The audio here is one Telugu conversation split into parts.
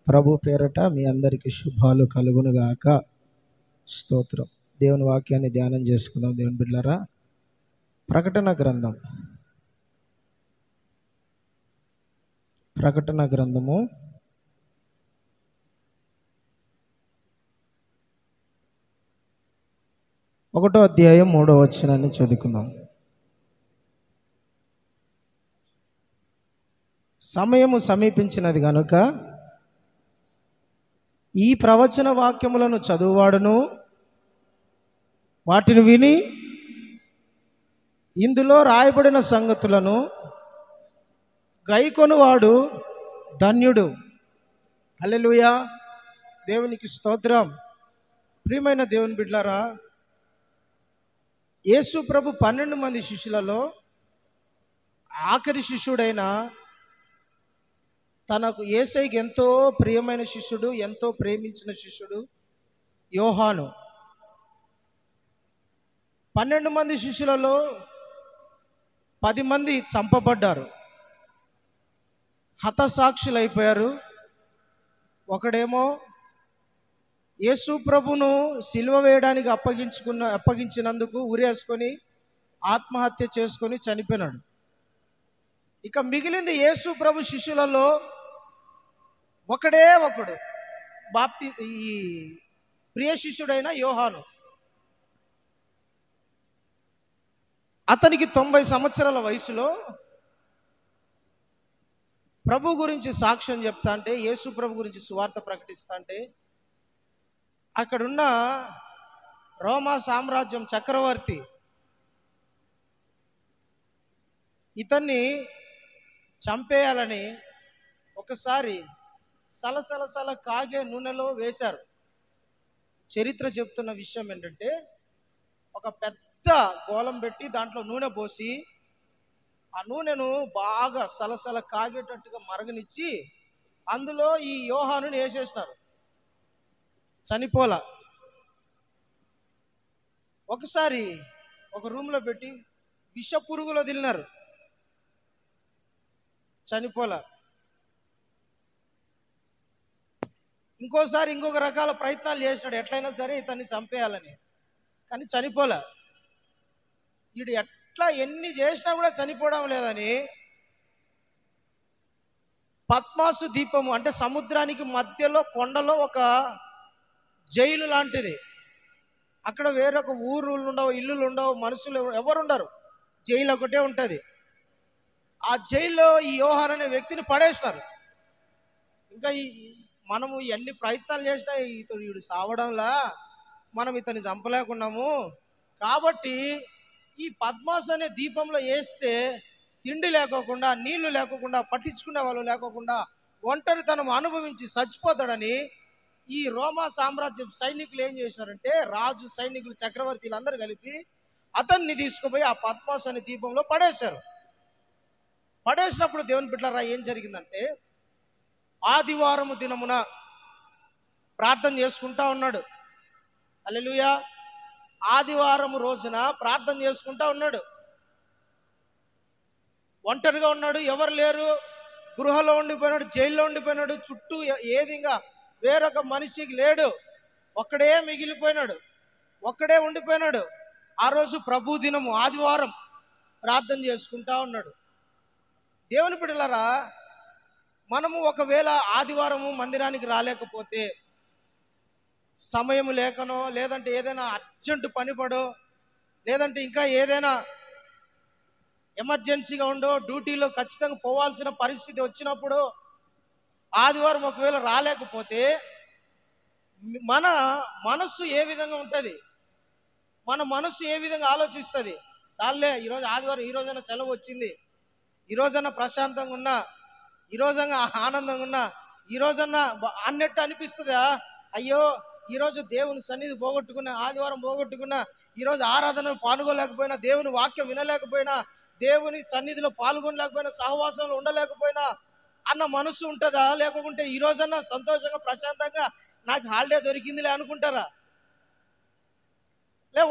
ప్రభు పేరట మీ అందరికీ శుభాలు కలుగునుగాక. స్తోత్రం. దేవుని వాక్యాన్ని ధ్యానం చేసుకుందాం. దేవుని బిడ్డలారా, ప్రకటన గ్రంథము 1వ అధ్యాయం 3వ వచనాన్ని చదువుకుందాం. సమయము సమీపించినది గనుక ఈ ప్రవచన వాక్యములను చదువువాడును వాటిని విని ఇందులో రాయబడిన సంగతులను గైకొనువాడు ధన్యుడు. హల్లెలూయా. దేవునికి స్తోత్రం. ప్రియమైన దేవుని బిడ్డలారా, యేసు ప్రభు 12 మంది శిష్యులలో ఆఖరి శిష్యుడైన, తనకు యేసయ్యకి ఎంతో ప్రియమైన శిష్యుడు, ఎంతో ప్రేమించిన శిష్యుడు యోహాను. 12 మంది శిష్యులలో 10 మంది చంపబడ్డారు, హతసాక్షులు అయిపోయారు. ఒకడేమో యేసు ప్రభును సిలువ వేయడానికి అప్పగించినందుకు ఉరేసుకొని ఆత్మహత్య చేసుకొని చనిపోయినాడు. ఇక మిగిలింది యేసు ప్రభు శిష్యులలో ఒకడు ఈ ప్రియ శిష్యుడైన యోహాను. అతనికి 90 సంవత్సరాల వయసులో ప్రభు గురించి సాక్ష్యం చెప్తా అంటే, యేసు ప్రభు గురించి సువార్త ప్రకటిస్తా అంటే, అక్కడున్న రోమా సామ్రాజ్యం చక్రవర్తి ఇతన్ని చంపేయాలని ఒకసారి సలసలసల కాగే నూనెలో వేశారు. చరిత్ర చెప్తున్న విషయం ఏంటంటే, ఒక పెద్ద గోళం పెట్టి దాంట్లో నూనె పోసి ఆ నూనెను బాగా సలసల కాగేటట్టుగా మరగనిచ్చి అందులో ఈ యోహానుని వేసేసినారు. చనిపోలా. ఒకసారి ఒక రూమ్లో పెట్టి విష పురుగులో వదిలినారు, చనిపోలా. ఇంకోసారి ఇంకొక రకాల ప్రయత్నాలు చేసినాడు, ఎట్లయినా సరే ఇతన్ని చంపేయాలని, కానీ చనిపోలే. వీడు ఎట్లా ఎన్ని చేసినా కూడా చనిపోవడం లేదని పద్మాసు దీపము అంటే సముద్రానికి మధ్యలో కొండలో ఒక జైలు లాంటిది. అక్కడ వేరొక ఊరు ఉండవు, ఇల్లులు ఉండవు, మనుషులు ఎవరు ఉండరు, జైలు ఒకటే ఉంటుంది. ఆ జైల్లో ఈ యోహాను అనే వ్యక్తిని పడేసినారు. ఇంకా మనము ఎన్ని ప్రయత్నాలు చేసినా వీడు సావడంలా మనం ఇతన్ని చంపలేకున్నాము. కాబట్టి ఈ పద్మాసు అనే దీపంలో వేస్తే తిండి లేకోకుండా, నీళ్లు లేకోకుండా, పట్టించుకునే వాళ్ళు లేకోకుండా ఒంటరితనం అనుభవించి చచ్చిపోతాడని ఈ రోమా సామ్రాజ్యం సైనికులు ఏం చేశారంటే, రాజు, సైనికులు, చక్రవర్తులు అందరూ కలిపి అతన్ని తీసుకుపోయి ఆ పద్మాసు అనే దీపంలో పడేశారు. పడేసినప్పుడు దేవుని బిడ్డలారా, ఏం జరిగిందంటే, ఆదివారము దినమున ప్రార్థన చేసుకుంటా ఉన్నాడు. హల్లెలూయా. ఆదివారం రోజున ప్రార్థన చేసుకుంటా ఉన్నాడు. ఒంటరిగా ఉన్నాడు, ఎవరు లేరు, గృహలో ఉండిపోయినాడు, జైల్లో ఉండిపోయినాడు, చుట్టూ ఏదిగా వేరొక మనిషికి లేడు, ఒక్కడే మిగిలిపోయినాడు, ఒక్కడే ఉండిపోయినాడు. ఆ రోజు ప్రభు దినము, ఆదివారం, ప్రార్థన చేసుకుంటా ఉన్నాడు. దేవుని బిడ్డలారా, మనము ఒకవేళ ఆదివారము మందిరానికి రాలేకపోతే, సమయం లేకనో, లేదంటే ఏదైనా అర్జెంటు పని పడో, లేదంటే ఇంకా ఏదైనా ఎమర్జెన్సీగా ఉండో, డ్యూటీలో ఖచ్చితంగా పోవాల్సిన పరిస్థితి వచ్చినప్పుడు ఆదివారం ఒకవేళ రాలేకపోతే మన మనస్సు ఏ విధంగా ఉంటుంది, మన మనస్సు ఏ విధంగా ఆలోచిస్తుంది? చాలే, ఈరోజు ఆదివారం, ఈరోజైనా సెలవు వచ్చింది, ఈరోజన్నా ప్రశాంతంగా ఉన్నా, ఈరోజన్నా ఆనందంగా ఉన్నా, ఈరోజన్నా అన్నట్టు అనిపిస్తుందా? అయ్యో, ఈరోజు దేవుని సన్నిధి పోగొట్టుకున్నా, ఆదివారం పోగొట్టుకున్నా, ఈరోజు ఆరాధనలు పాల్గొనలేకపోయినా, దేవుని వాక్యం వినలేకపోయినా, దేవుని సన్నిధిలో పాల్గొనలేకపోయినా, సహవాసంలో ఉండలేకపోయినా అన్న మనసు ఉంటుందా? లేకుంటే ఈరోజన్నా సంతోషంగా, ప్రశాంతంగా నాకు హాలిడే దొరికిందిలే అనుకుంటారా?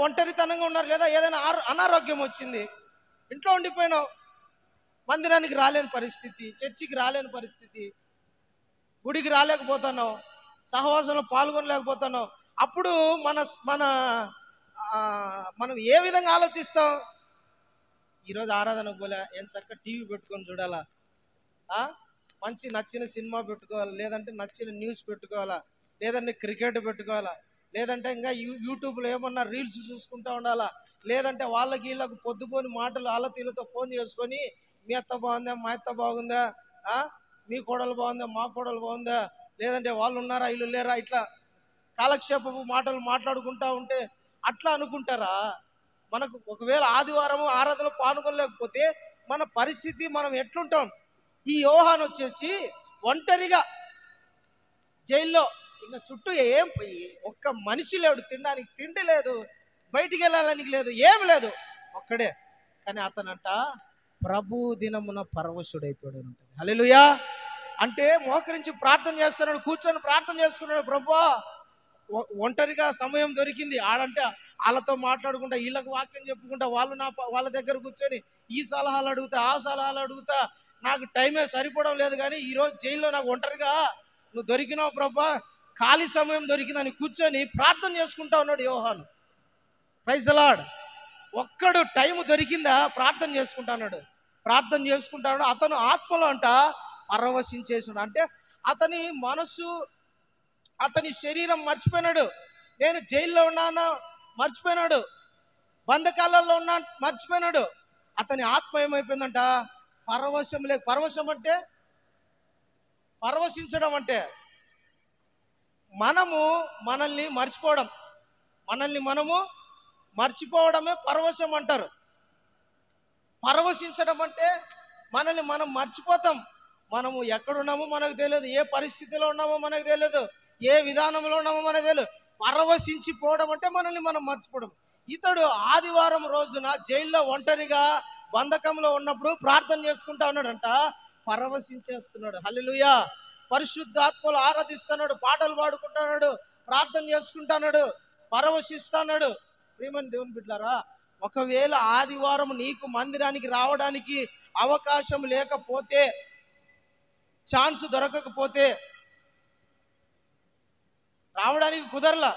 ఒంటరితనంగా ఉన్నారు, లేదా ఏదైనా అనారోగ్యం వచ్చింది, ఇంట్లో ఉండిపోయినావు, మందిరానికి రాలేని పరిస్థితి, చర్చికి రాలేని పరిస్థితి, గుడికి రాలేకపోతున్నావు, సహవాసంలో పాల్గొనలేకపోతున్నావు. అప్పుడు మన మన మనం ఏ విధంగా ఆలోచిస్తాం? ఈరోజు ఆరాధనకు పోలే, ఏం చక్కగా టీవీ పెట్టుకొని చూడాలా, మంచి నచ్చిన సినిమా పెట్టుకోవాలా, లేదంటే నచ్చిన న్యూస్ పెట్టుకోవాలా, లేదంటే క్రికెట్ పెట్టుకోవాలా, లేదంటే ఇంకా యూట్యూబ్లో ఏమన్నా రీల్స్ చూసుకుంటూ ఉండాలా, లేదంటే వాళ్ళకి వీళ్ళకు పొద్దుపోని మాటలు ఆలతీలతో ఫోన్ చేసుకొని మీ అత్త బాగుందా, మా అత్త బాగుందా, మీ కోడలు బాగుందా, మా కోడలు బాగుందా, లేదంటే వాళ్ళు ఉన్నారా వీళ్ళు లేరా, ఇట్లా కాలక్షేపపు మాటలు మాట్లాడుకుంటా ఉంటే అట్లా అనుకుంటారా? మనకు ఒకవేళ ఆదివారం ఆరాధన పాల్గొనలేకపోతే మన పరిస్థితి మనం ఎట్లుంటాం? ఈ యోహాను వచ్చేసి ఒంటరిగా జైల్లో, ఇంకా చుట్టూ ఒక్క మనిషి లేడు, తినడానికి తిండి లేదు, బయటికి వెళ్ళాలని లేదు, ఏం లేదు, ఒక్కడే. కానీ అతనంట ప్రభు దినమున పరవశుడైపోయాడు ఉంటుంది. హల్లెలూయా. అంటే మోకరించి ప్రార్థన చేస్తున్నాడు, కూర్చొని ప్రార్థన చేసుకున్నాడు. ప్రభువా, ఒంటరిగా సమయం దొరికింది, ఆడంటే వాళ్ళతో మాట్లాడుకుంటా, వీళ్ళకి వాక్యం చెప్పుకుంటా, వాళ్ళ దగ్గర కూర్చొని ఈ సలహాలు అడుగుతా, ఆ సలహాలు అడుగుతా, నాకు టైమే సరిపోవడం లేదు. కానీ ఈరోజు జైల్లో నాకు ఒంటరిగా నువ్వు దొరికినావు ప్రభా, ఖాళీ సమయం దొరికిందని కూర్చొని ప్రార్థన చేసుకుంటా ఉన్నాడు యోహాను. Praise the Lord. ఒక్కడు టైం దొరికిందా ప్రార్థన చేసుకుంటాడు, ప్రార్థన చేసుకుంటాడు. అతను ఆత్మలో అంట పరవశించేసాడు. అంటే అతని మనసు, అతని శరీరం మర్చిపోయినాడు. నేను జైల్లో ఉన్నాను మర్చిపోయినాడు, బంధకాలలో ఉన్నా మర్చిపోయినాడు. అతని ఆత్మ ఏమైపోయిందంట పరవశం. పరవశం అంటే, పరవశించడం అంటే మనల్ని మర్చిపోవడం, మనము మర్చిపోవడమే పరవశం అంటారు. పరవశించడం అంటే మనల్ని మనం మర్చిపోతాం. మనము ఎక్కడున్నామో మనకు తెలియదు, ఏ పరిస్థితిలో ఉన్నామో మనకు తెలియదు, ఏ విధానంలో ఉన్నామో మనకు తెలియదు. పరవశించిపోవడం అంటే మనల్ని మనం మర్చిపోవడం. ఇతడు ఆదివారం రోజున జైల్లో ఒంటరిగా బంధకంలో ఉన్నప్పుడు ప్రార్థన చేసుకుంటా ఉన్నాడంట, పరవశించేస్తున్నాడు. హల్లెలూయా. పరిశుద్ధాత్మలు ఆరాధిస్తున్నాడు, పాటలు పాడుకుంటున్నాడు, ప్రార్థన చేసుకుంటున్నాడు, పరవశిస్తున్నాడు. ప్రియమైన దేవుని బిడ్డలారా, ఒకవేళ ఆదివారం నీకు మందిరానికి రావడానికి అవకాశం లేకపోతే, ఛాన్స్ దొరకకపోతే, రావడానికి కుదరలా,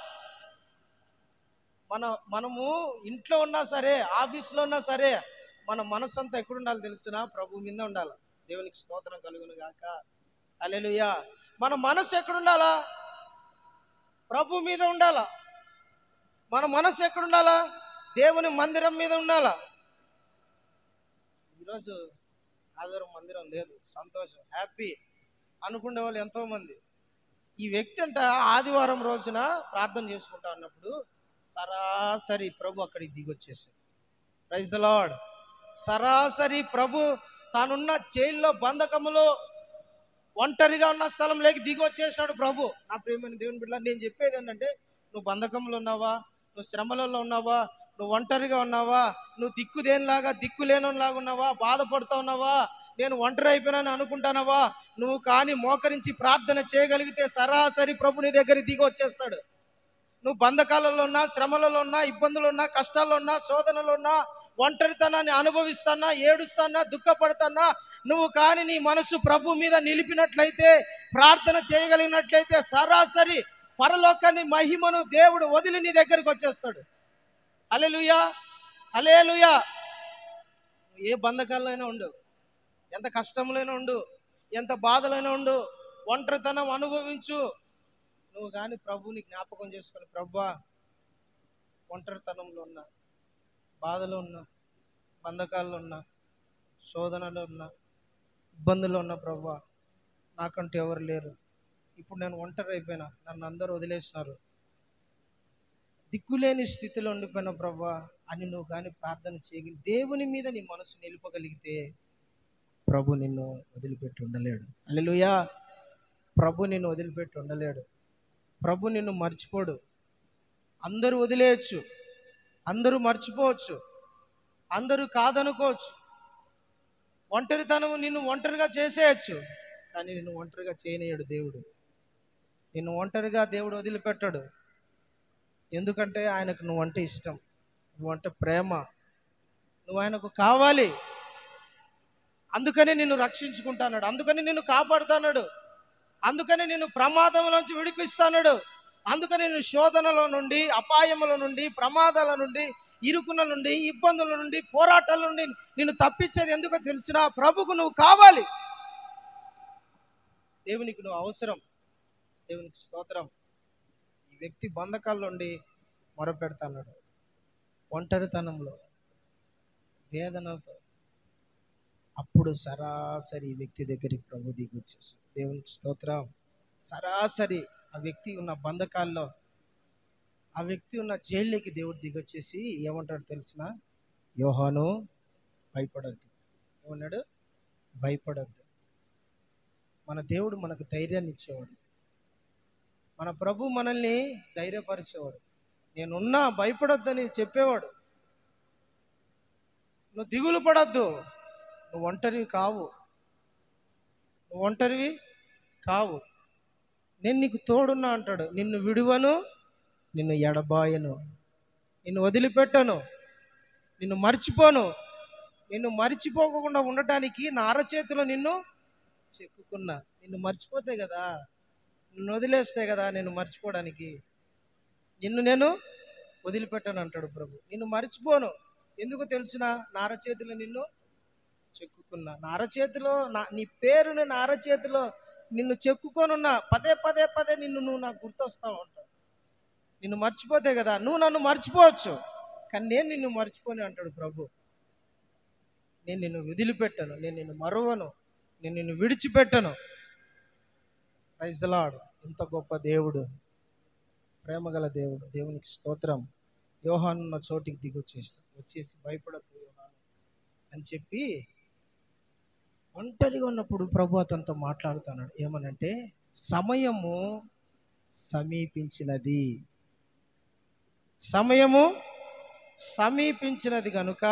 మనము ఇంట్లో ఉన్నా సరే, ఆఫీస్లో ఉన్నా సరే, మన మనస్సంతా ఎక్కడుండాలి తెలుసునా? ప్రభు మీద ఉండాలి. దేవునికి స్తోత్రం కలుగును గాక. హల్లెలూయా. మన మనస్సు ఎక్కడుండాలా? ప్రభు మీద ఉండాలా. మన మనస్సు ఎక్కడుండాలా? దేవుని మందిరం మీద ఉండాలా. ఈరోజు ఆదివారం మందిరం లేదు, సంతోషం, హ్యాపీ అనుకునే వాళ్ళు ఎంతో మంది. ఈ వ్యక్తి అంట ఆదివారం రోజున ప్రార్థన చేసుకుంటా ఉన్నప్పుడు సరాసరి ప్రభు అక్కడికి దిగొచ్చేసాడు. Praise the lord. సరాసరి ప్రభు తానున్న జైల్లో బంధకములో ఒంటరిగా ఉన్న స్థలంలోకి దిగి వచ్చేసాడు ప్రభు. నా ప్రియమైన దేవుని బిడ్డ, నేను చెప్పేది ఏంటంటే, నువ్వు బంధకంలో ఉన్నావా, నువ్వు శ్రమలలో ఉన్నావా, నువ్వు ఒంటరిగా ఉన్నావా, నువ్వు దిక్కులేనిలాగా ఉన్నావా, బాధపడుతూ ఉన్నావా, నేను ఒంటరి అయిపోయినాను అనుకుంటానవా, నువ్వు కానీ మోకరించి ప్రార్థన చేయగలిగితే సరాసరి ప్రభు నీ దగ్గర దిగి వచ్చేస్తాడు. నువ్వు బంధకాలలో ఉన్నా, శ్రమలలో ఉన్నా, ఇబ్బందులు ఉన్నా, కష్టాల్లో ఉన్నా, శోధనలో ఉన్నా, ఒంటరితనాన్ని అనుభవిస్తానా, ఏడుస్తానా, దుఃఖపడతానా, నువ్వు కానీ నీ మనసు ప్రభు మీద నిలిపినట్లయితే, ప్రార్థన చేయగలిగినట్లయితే సరాసరి పరలోకాన్ని మహిమను దేవుడు వదిలి నీ దగ్గరికి వచ్చేస్తాడు. హల్లెలూయా, హల్లెలూయా. ఏ బంధకాలైనా ఉండు, ఎంత కష్టంలోనే ఉండు, ఎంత బాధలైనా ఉండు, ఒంటరితనం అనుభవించు, నువ్వు కానీ ప్రభువుని జ్ఞాపకం చేసుకొని, ప్రభువా, ఒంటరితనంలో ఉన్నా, బాధలో ఉన్నా, బంధకాల్లో ఉన్నా, శోధనలో ఉన్నా, ఇబ్బందుల్లో ఉన్నా, ప్రభువా, నాకంటూ ఎవరు లేరు, ఇప్పుడు నేను ఒంటరి అయిపోయినా, నన్ను అందరూ వదిలేసినారు, దిక్కులేని స్థితిలో ఉండిపోయిన ప్రభువా అని నువ్వు కానీ ప్రార్థన చేయగలి, దేవుని మీద నీ మనసు నిలుపగలిగితే ప్రభు నిన్ను వదిలిపెట్టి ఉండలేడు. హల్లెలూయా. ప్రభు నిన్ను వదిలిపెట్టి ఉండలేడు. ప్రభు నిన్ను మర్చిపోడు. అందరూ వదిలేయచ్చు, అందరూ మర్చిపోవచ్చు, అందరూ కాదనుకోవచ్చు, ఒంటరితనం నిన్ను ఒంటరిగా చేసేయచ్చు, కానీ నిన్ను ఒంటరిగా చేయనీయడు దేవుడు. నిన్ను ఒంటరిగా దేవుడు వదిలిపెట్టాడు. ఎందుకంటే ఆయనకు నువ్వంటే ఇష్టం, నువ్వంటే ప్రేమ, నువ్వు ఆయనకు కావాలి. అందుకని నిన్ను రక్షించుకుంటాడు, అందుకని నిన్ను కాపాడుతాడు. అందుకని నేను ప్రమాదంలోంచి విడిపిస్తాడు. అందుకని నేను శోధనలో నుండి, అపాయముల నుండి, ప్రమాదాల నుండి, ఇరుకుల నుండి, ఇబ్బందుల నుండి, పోరాటాల నుండి నిన్ను తప్పించేది ఎందుకో తెలిసినా ప్రభుకు నువ్వు కావాలి. దేవునికి నువ్వు అవసరం. దేవునికి స్తోత్రం. ఈ వ్యక్తి బంధకాల నుండి మొరపెడతాడు, ఒంటరితనంలో, వేదనతో. అప్పుడు సరాసరి వ్యక్తి దగ్గరికి ప్రభు దిగి వచ్చేసాడు. దేవునికి స్తోత్రం. సరాసరి ఆ వ్యక్తి ఉన్న బంధకాల్లో, ఆ వ్యక్తి ఉన్న జైల్లోకి దేవుడు దిగొచ్చేసి ఏమంటాడు తెలిసిన? యోహాను భయపడద్దు. ఏమన్నాడు? భయపడద్దు. మన దేవుడు మనకు ధైర్యాన్ని ఇచ్చేవాడు. మన ప్రభు మనల్ని ధైర్యపరిచేవాడు. నేనున్నా, భయపడొద్దని చెప్పేవాడు. నువ్వు దిగులు పడద్దు, నువ్వు ఒంటరివి కావు, నువ్వు ఒంటరివి కావు, నేను నీకు తోడున్నా అంటాడు. నిన్ను విడువను, నిన్ను ఎడబాయను, నిన్ను వదిలిపెట్టను, నిన్ను మర్చిపోను. నిన్ను మర్చిపోకుండా ఉండటానికి నా అరచేతిలో నిన్ను చెక్కుకున్నా. నిన్ను మర్చిపోతే కదా, నిన్ను వదిలేస్తే కదా నేను మర్చిపోవడానికి. నిన్ను నేను వదిలిపెట్టను అంటాడు ప్రభు. నిన్ను మర్చిపోను. ఎందుకు తెలిసిన? నా అరచేతిలో నిన్ను చెక్కుకున్నా. నా అరచేతిలో నీ పేరుని నా అరచేతిలో నిన్ను చెక్కుకొనున్నా. పదే పదే పదే నువ్వు నాకు గుర్తొస్తావు అంటాడు. నిన్ను మర్చిపోతే కదా, నువ్వు నన్ను మర్చిపోవచ్చు, కానీ నేను నిన్ను మర్చిపోని అంటాడు ప్రభు. నేను నిన్ను వదిలిపెట్టను, నేను నిన్ను మరువను, నేను నిన్ను విడిచిపెట్టను. Praise the lord. ఇంత గొప్ప దేవుడు, ప్రేమగల దేవుడు. దేవునికి స్తోత్రం. యోహాను చోటికి దిగి వచ్చేసి భయపడకు యోహాను అని చెప్పి ఒంటరిగా ఉన్నప్పుడు ప్రభు అతనితో మాట్లాడుతున్నాడు. ఏమనంటే, సమయము సమీపించినది, సమయము సమీపించినది గనుక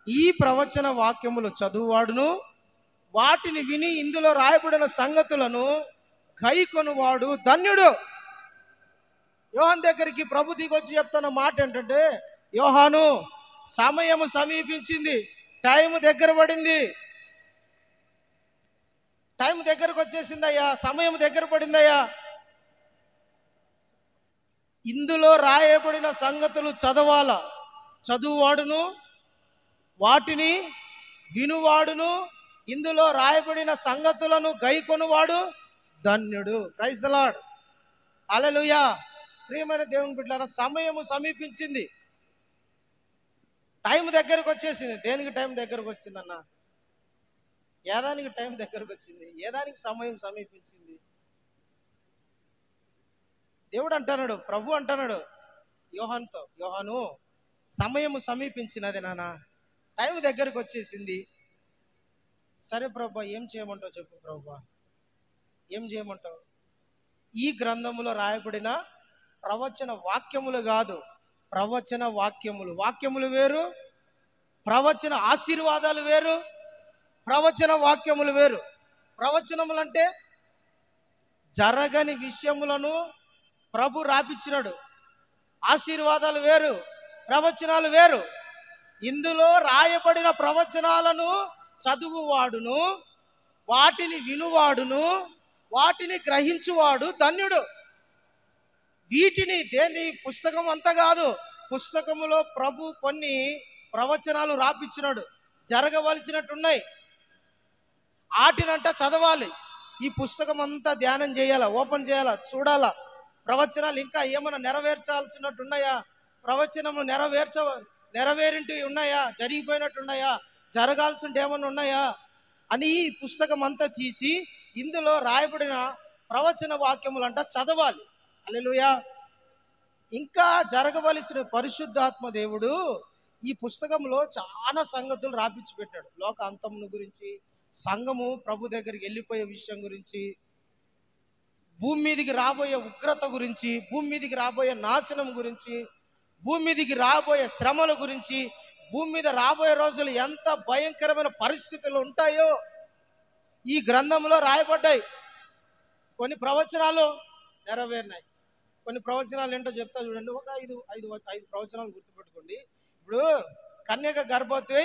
ఈ ప్రవచన వాక్యములు చదువువాడును, వాటిని విని ఇందులో రాయబడిన సంగతులను గైకొనువాడు ధన్యుడు. యోహాను దగ్గరికి ప్రభు దిగొచ్చి చెప్తున్న మాట ఏంటంటే, యోహాను, సమయము సమీపించింది, టైం దగ్గర పడింది, టైం దగ్గరకు వచ్చేసిందయ్యా, సమయం దగ్గర పడిందయ్యా. ఇందులో రాయబడిన సంగతులు చదవాల. చదువువాడును, వాటిని వినువాడును, ఇందులో రాయబడిన సంగతులను గైకొనువాడు ధన్యుడు. Praise the lord. హల్లెలూయా. ప్రియమైన దేవుని బిడ్డలారా, సమయము సమీపించింది, టైం దగ్గరకు వచ్చేసింది. దేనికి టైం దగ్గరకు వచ్చిందన్న? ఏదానికి టైం దగ్గరకు వచ్చింది? ఏదానికి సమయం సమీపించింది? దేవుడు అంటున్నాడు, ప్రభు అంటున్నాడు యోహానుతో, యోహాను, సమయము సమీపించినది నాన్న, టైం దగ్గరకు వచ్చేసింది. సరే ప్రభు, ఏం చేయమంటావు చెప్పు ప్రభు, ఏం చేయమంటావు? ఈ గ్రంథములో రాయబడిన ప్రవచన వాక్యములు కాదు, ప్రవచన వాక్యములు. వాక్యములు వేరు, ప్రవచన ఆశీర్వాదాలు వేరు, ప్రవచన వాక్యములు వేరు. ప్రవచనములు అంటే జరగని విషయములను ప్రభు రాపిచ్చినాడు. ఆశీర్వాదాలు వేరు, ప్రవచనాలు వేరు. ఇందులో రాయబడిన ప్రవచనాలను చదువువాడును, వాటిని వినువాడును, వాటిని గ్రహించువాడు ధన్యుడు. వీటిని దేని పుస్తకం అంతా కాదు, పుస్తకములో ప్రభు కొన్ని ప్రవచనాలు రాపిచ్చినాడు, జరగవలసినట్టున్నాయి. వాటినంట చదవాలి. ఈ పుస్తకం అంతా ధ్యానం చేయాలా, ఓపెన్ చేయాలా, చూడాలా. ప్రవచనాలు ఇంకా ఏమైనా నెరవేర్చాల్సినట్టున్నాయా, ప్రవచనము నెరవేరింటి ఉన్నాయా, జరిగిపోయినట్టున్నాయా, జరగాల్సి ఏమైనా ఉన్నాయా అని ఈ పుస్తకం అంతా తీసి ఇందులో రాయబడిన ప్రవచన వాక్యములంట చదవాలి. హల్లెలూయా. ఇంకా జరగవలసిన పరిశుద్ధాత్మ దేవుడు ఈ పుస్తకంలో చాలా సంగతులు రాపించి పెట్టాడు. లోక అంతమును గురించి, సంఘము ప్రభు దగ్గరికి వెళ్ళిపోయే విషయం గురించి, భూమి మీదికి రాబోయే ఉగ్రత గురించి, భూమి మీదికి రాబోయే నాశనం గురించి, భూమి మీదికి రాబోయే శ్రమల గురించి, భూమి మీద రాబోయే రోజులు ఎంత భయంకరమైన పరిస్థితులు ఉంటాయో ఈ గ్రంథంలో రాయబడ్డాయి. కొన్ని ప్రవచనాలు నెరవేరినాయి, కొన్ని ప్రవచనాలు ఏంటో చెప్తా చూడండి. ఒక ఐదు ప్రవచనాలు గుర్తుపెట్టుకోండి. ఇప్పుడు కన్యక గర్భవతి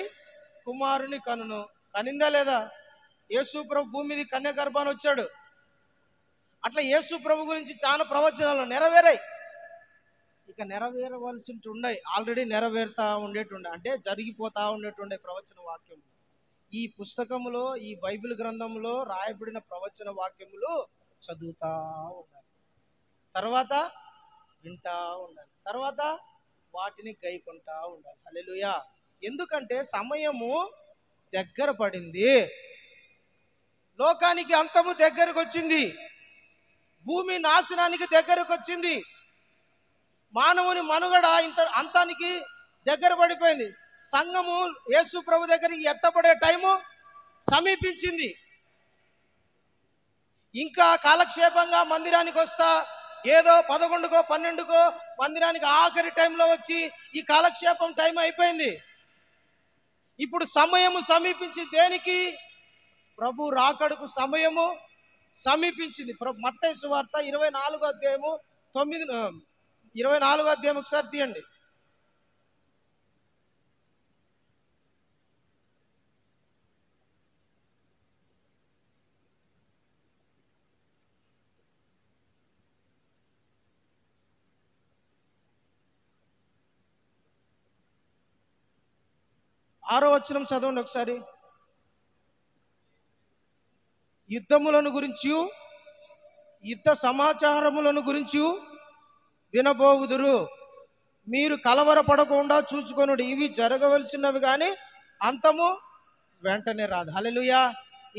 కుమారుని కనును, కనిందా లేదా? యేసు ప్రభు భూమి మీద కన్య గర్భాన్ని వచ్చాడు. అట్లా యేసు ప్రభు గురించి చాలా ప్రవచనాలు నెరవేరాయి. ఇక నెరవేరవలసి ఉన్నాయి, ఆల్రెడీ నెరవేరుతా ఉండేటుండే, అంటే జరిగిపోతా ఉండేటుండే ప్రవచన వాక్యం. ఈ పుస్తకములో, ఈ బైబిల్ గ్రంథంలో రాయబడిన ప్రవచన వాక్యములు చదువుతా ఉండాలి, తర్వాత వింటా ఉండాలి, తర్వాత వాటిని గైకొంటా ఉండాలి. హల్లెలూయా. ఎందుకంటే సమయము దగ్గర పడింది, లోకానికి అంతము దగ్గరకు వచ్చింది, భూమి నాశనానికి దగ్గరకు వచ్చింది, మానవుని మనుగడ అంతానికి దగ్గర పడిపోయింది. సంఘము యేసు ప్రభు దగ్గరికి ఎత్తపడే టైము సమీపించింది. ఇంకా కాలక్షేపంగా మందిరానికి వస్తా, ఏదో 11కో 12కో మందిరానికి ఆఖరి టైంలో వచ్చి ఈ కాలక్షేపం టైం అయిపోయింది. ఇప్పుడు సమయము సమీపించి దేనికి? ప్రభు రాకడకు సమయము సమీపించింది. మత్తయి సువార్త 24వ అధ్యాయము 24వ అధ్యాయం ఒకసారి తీయండి. ఆరో వచనం చదవండి ఒకసారి. యుద్ధములను గురించి, యుద్ధ సమాచారములను గురించి వినబోవుదురు, మీరు కలవరపడకుండా చూచుకొనుడి, ఇవి జరగవలసినవి కానీ అంతము వెంటనే రాదు. హల్లెలూయా.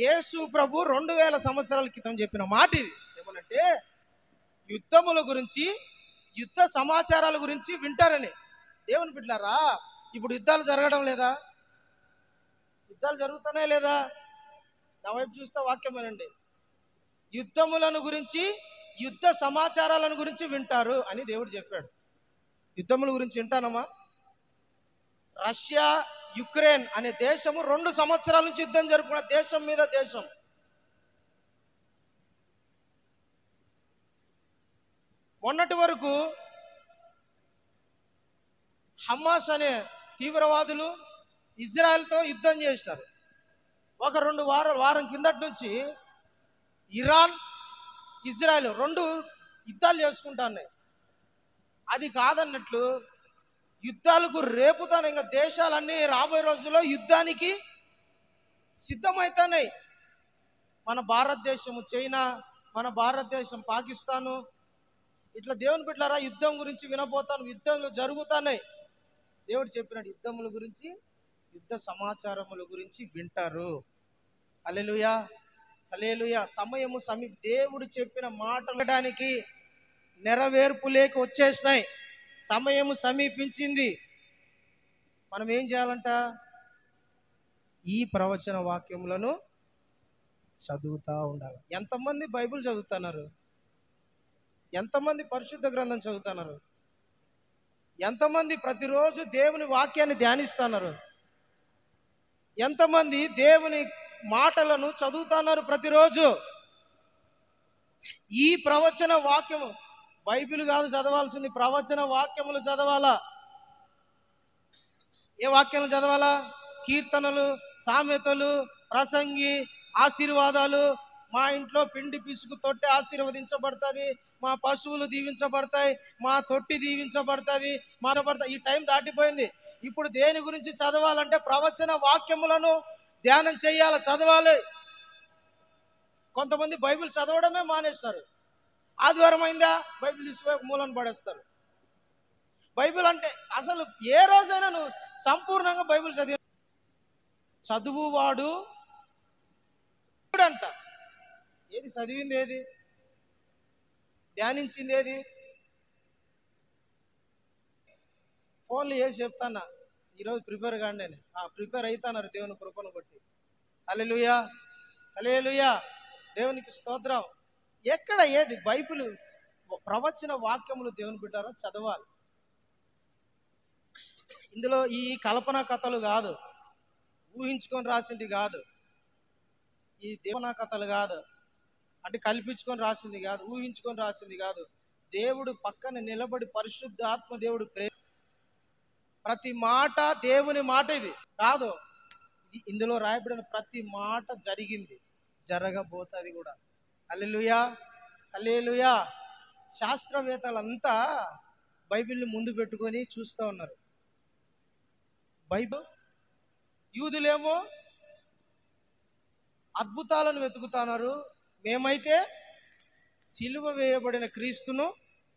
యేసు ప్రభు 2000 సంవత్సరాల క్రితం చెప్పిన మాట ఇది. ఏమనంటే యుద్ధముల గురించి, యుద్ధ సమాచారాల గురించి వింటారని. దేవుని బిడ్డలారా, ఇప్పుడు యుద్ధాలు జరగడం లేదా? యుద్ధాలు జరుగుతానే లేదా? నా వైపు చూస్తే వాక్యం వినండి. యుద్ధములను గురించి, యుద్ధ సమాచారాలను గురించి వింటారు అని దేవుడు చెప్పాడు. యుద్ధముల గురించి వింటానమ్మా? రష్యా యుక్రెయిన్ అనే దేశము 2 సంవత్సరాల నుంచి యుద్ధం జరుపుకున్న దేశం మీద దేశం. మొన్నటి వరకు హమాస్ అనే తీవ్రవాదులు ఇజ్రాయెల్తో యుద్ధం చేస్తారు. ఒక 2 వారం కిందటి నుంచి ఇరాన్, ఇజ్రాయెల్ 2 యుద్ధాలు చేసుకుంటున్నాయి. అది కాదన్నట్లు యుద్ధాలకు రేపుతాను. ఇంకా దేశాలన్నీ రాబోయే రోజుల్లో యుద్ధానికి సిద్ధమవుతున్నాయి. మన భారతదేశము చైనా, మన భారతదేశం పాకిస్తాను, ఇట్లా దేవుని బిడ్డలారా యుద్ధం గురించి వినబోతాను. యుద్ధాలు జరుగుతున్నాయి. దేవుడు చెప్పినట్టు యుద్ధముల గురించి, యుద్ధ సమాచారముల గురించి వింటారు. హల్లెలూయా, హల్లెలూయా. సమయము దేవుడు చెప్పిన మాటలడానికి నెరవేర్పు లేక వచ్చేసినాయి. సమయము సమీపించింది. మనం ఏం చేయాలంట? ఈ ప్రవచన వాక్యములను చదువుతా ఉండాలి. ఎంతమంది బైబిల్ చదువుతున్నారు? ఎంతమంది పరిశుద్ధ గ్రంథం చదువుతున్నారు? ఎంతమంది ప్రతిరోజు దేవుని వాక్యాన్ని ధ్యానిస్తున్నారు? ఎంతమంది దేవుని మాటలను చదువుతున్నారు ప్రతిరోజు? ఈ ప్రవచన వాక్యము, బైబిల్ కాదు చదవాల్సింది, ప్రవచన వాక్యములు చదవాలా. ఏ వాక్యాలు చదవాలా? కీర్తనలు, సామెతలు, ప్రసంగి, ఆశీర్వాదాలు. మా ఇంట్లో పిండి పిసుకు తొట్టి ఆశీర్వదించబడుతుంది, మా పశువులు దీవించబడతాయి, మా తొట్టి దీవించబడుతుంది, ఈ టైం దాటిపోయింది. ఇప్పుడు దేని గురించి చదవాలంటే ప్రవచన వాక్యములను ధ్యానం చేయాలి, చదవాలి. కొంతమంది బైబిల్ చదవడమే మానేస్తారు. ఆదివారం అయిందా బైబిల్ తీసిపోయి మూలను పడేస్తారు. బైబిల్ అంటే అసలు ఏ రోజైనా నువ్వు సంపూర్ణంగా బైబిల్ చదువువాడు అంట. ఏది చదివింది? ఏది ధ్యానించింది? ఏది? ఫోన్లు చేసి చెప్తానా ఈరోజు ప్రిపేర్ కాండి అని. ప్రిపేర్ అవుతాన్నారు దేవుని కృపను బట్టి. హల్లెలూయా, హల్లెలూయా. దేవునికి స్తోత్రం. ఎక్కడ ఏది బైబిల్ ప్రవచన వాక్యములు దేవుని బిడ్డారో చదవాలి. ఇందులో ఈ కల్పన కథలు కాదు, ఊహించుకొని రాసింది కాదు, ఈ దేవునా కథలు కాదు, అంటే కల్పించుకొని రాసింది కాదు, ఊహించుకొని రాసింది కాదు. దేవుడు పక్కన నిలబడి పరిశుద్ధ ఆత్మ దేవుడు ప్రతి మాట దేవుని మాట ఇది కాదు. ఇందులో రాయబడిన ప్రతి మాట జరిగింది, జరగబోతుంది కూడా. హల్లెలూయా, హల్లెలూయా. శాస్త్రవేత్తలంతా బైబిల్ని ముందు పెట్టుకొని చూస్తూ ఉన్నారు. బైబిల్ యూదులేమో అద్భుతాలను వెతుకుతున్నారు, మేమైతే సిలువ వేయబడిన క్రీస్తును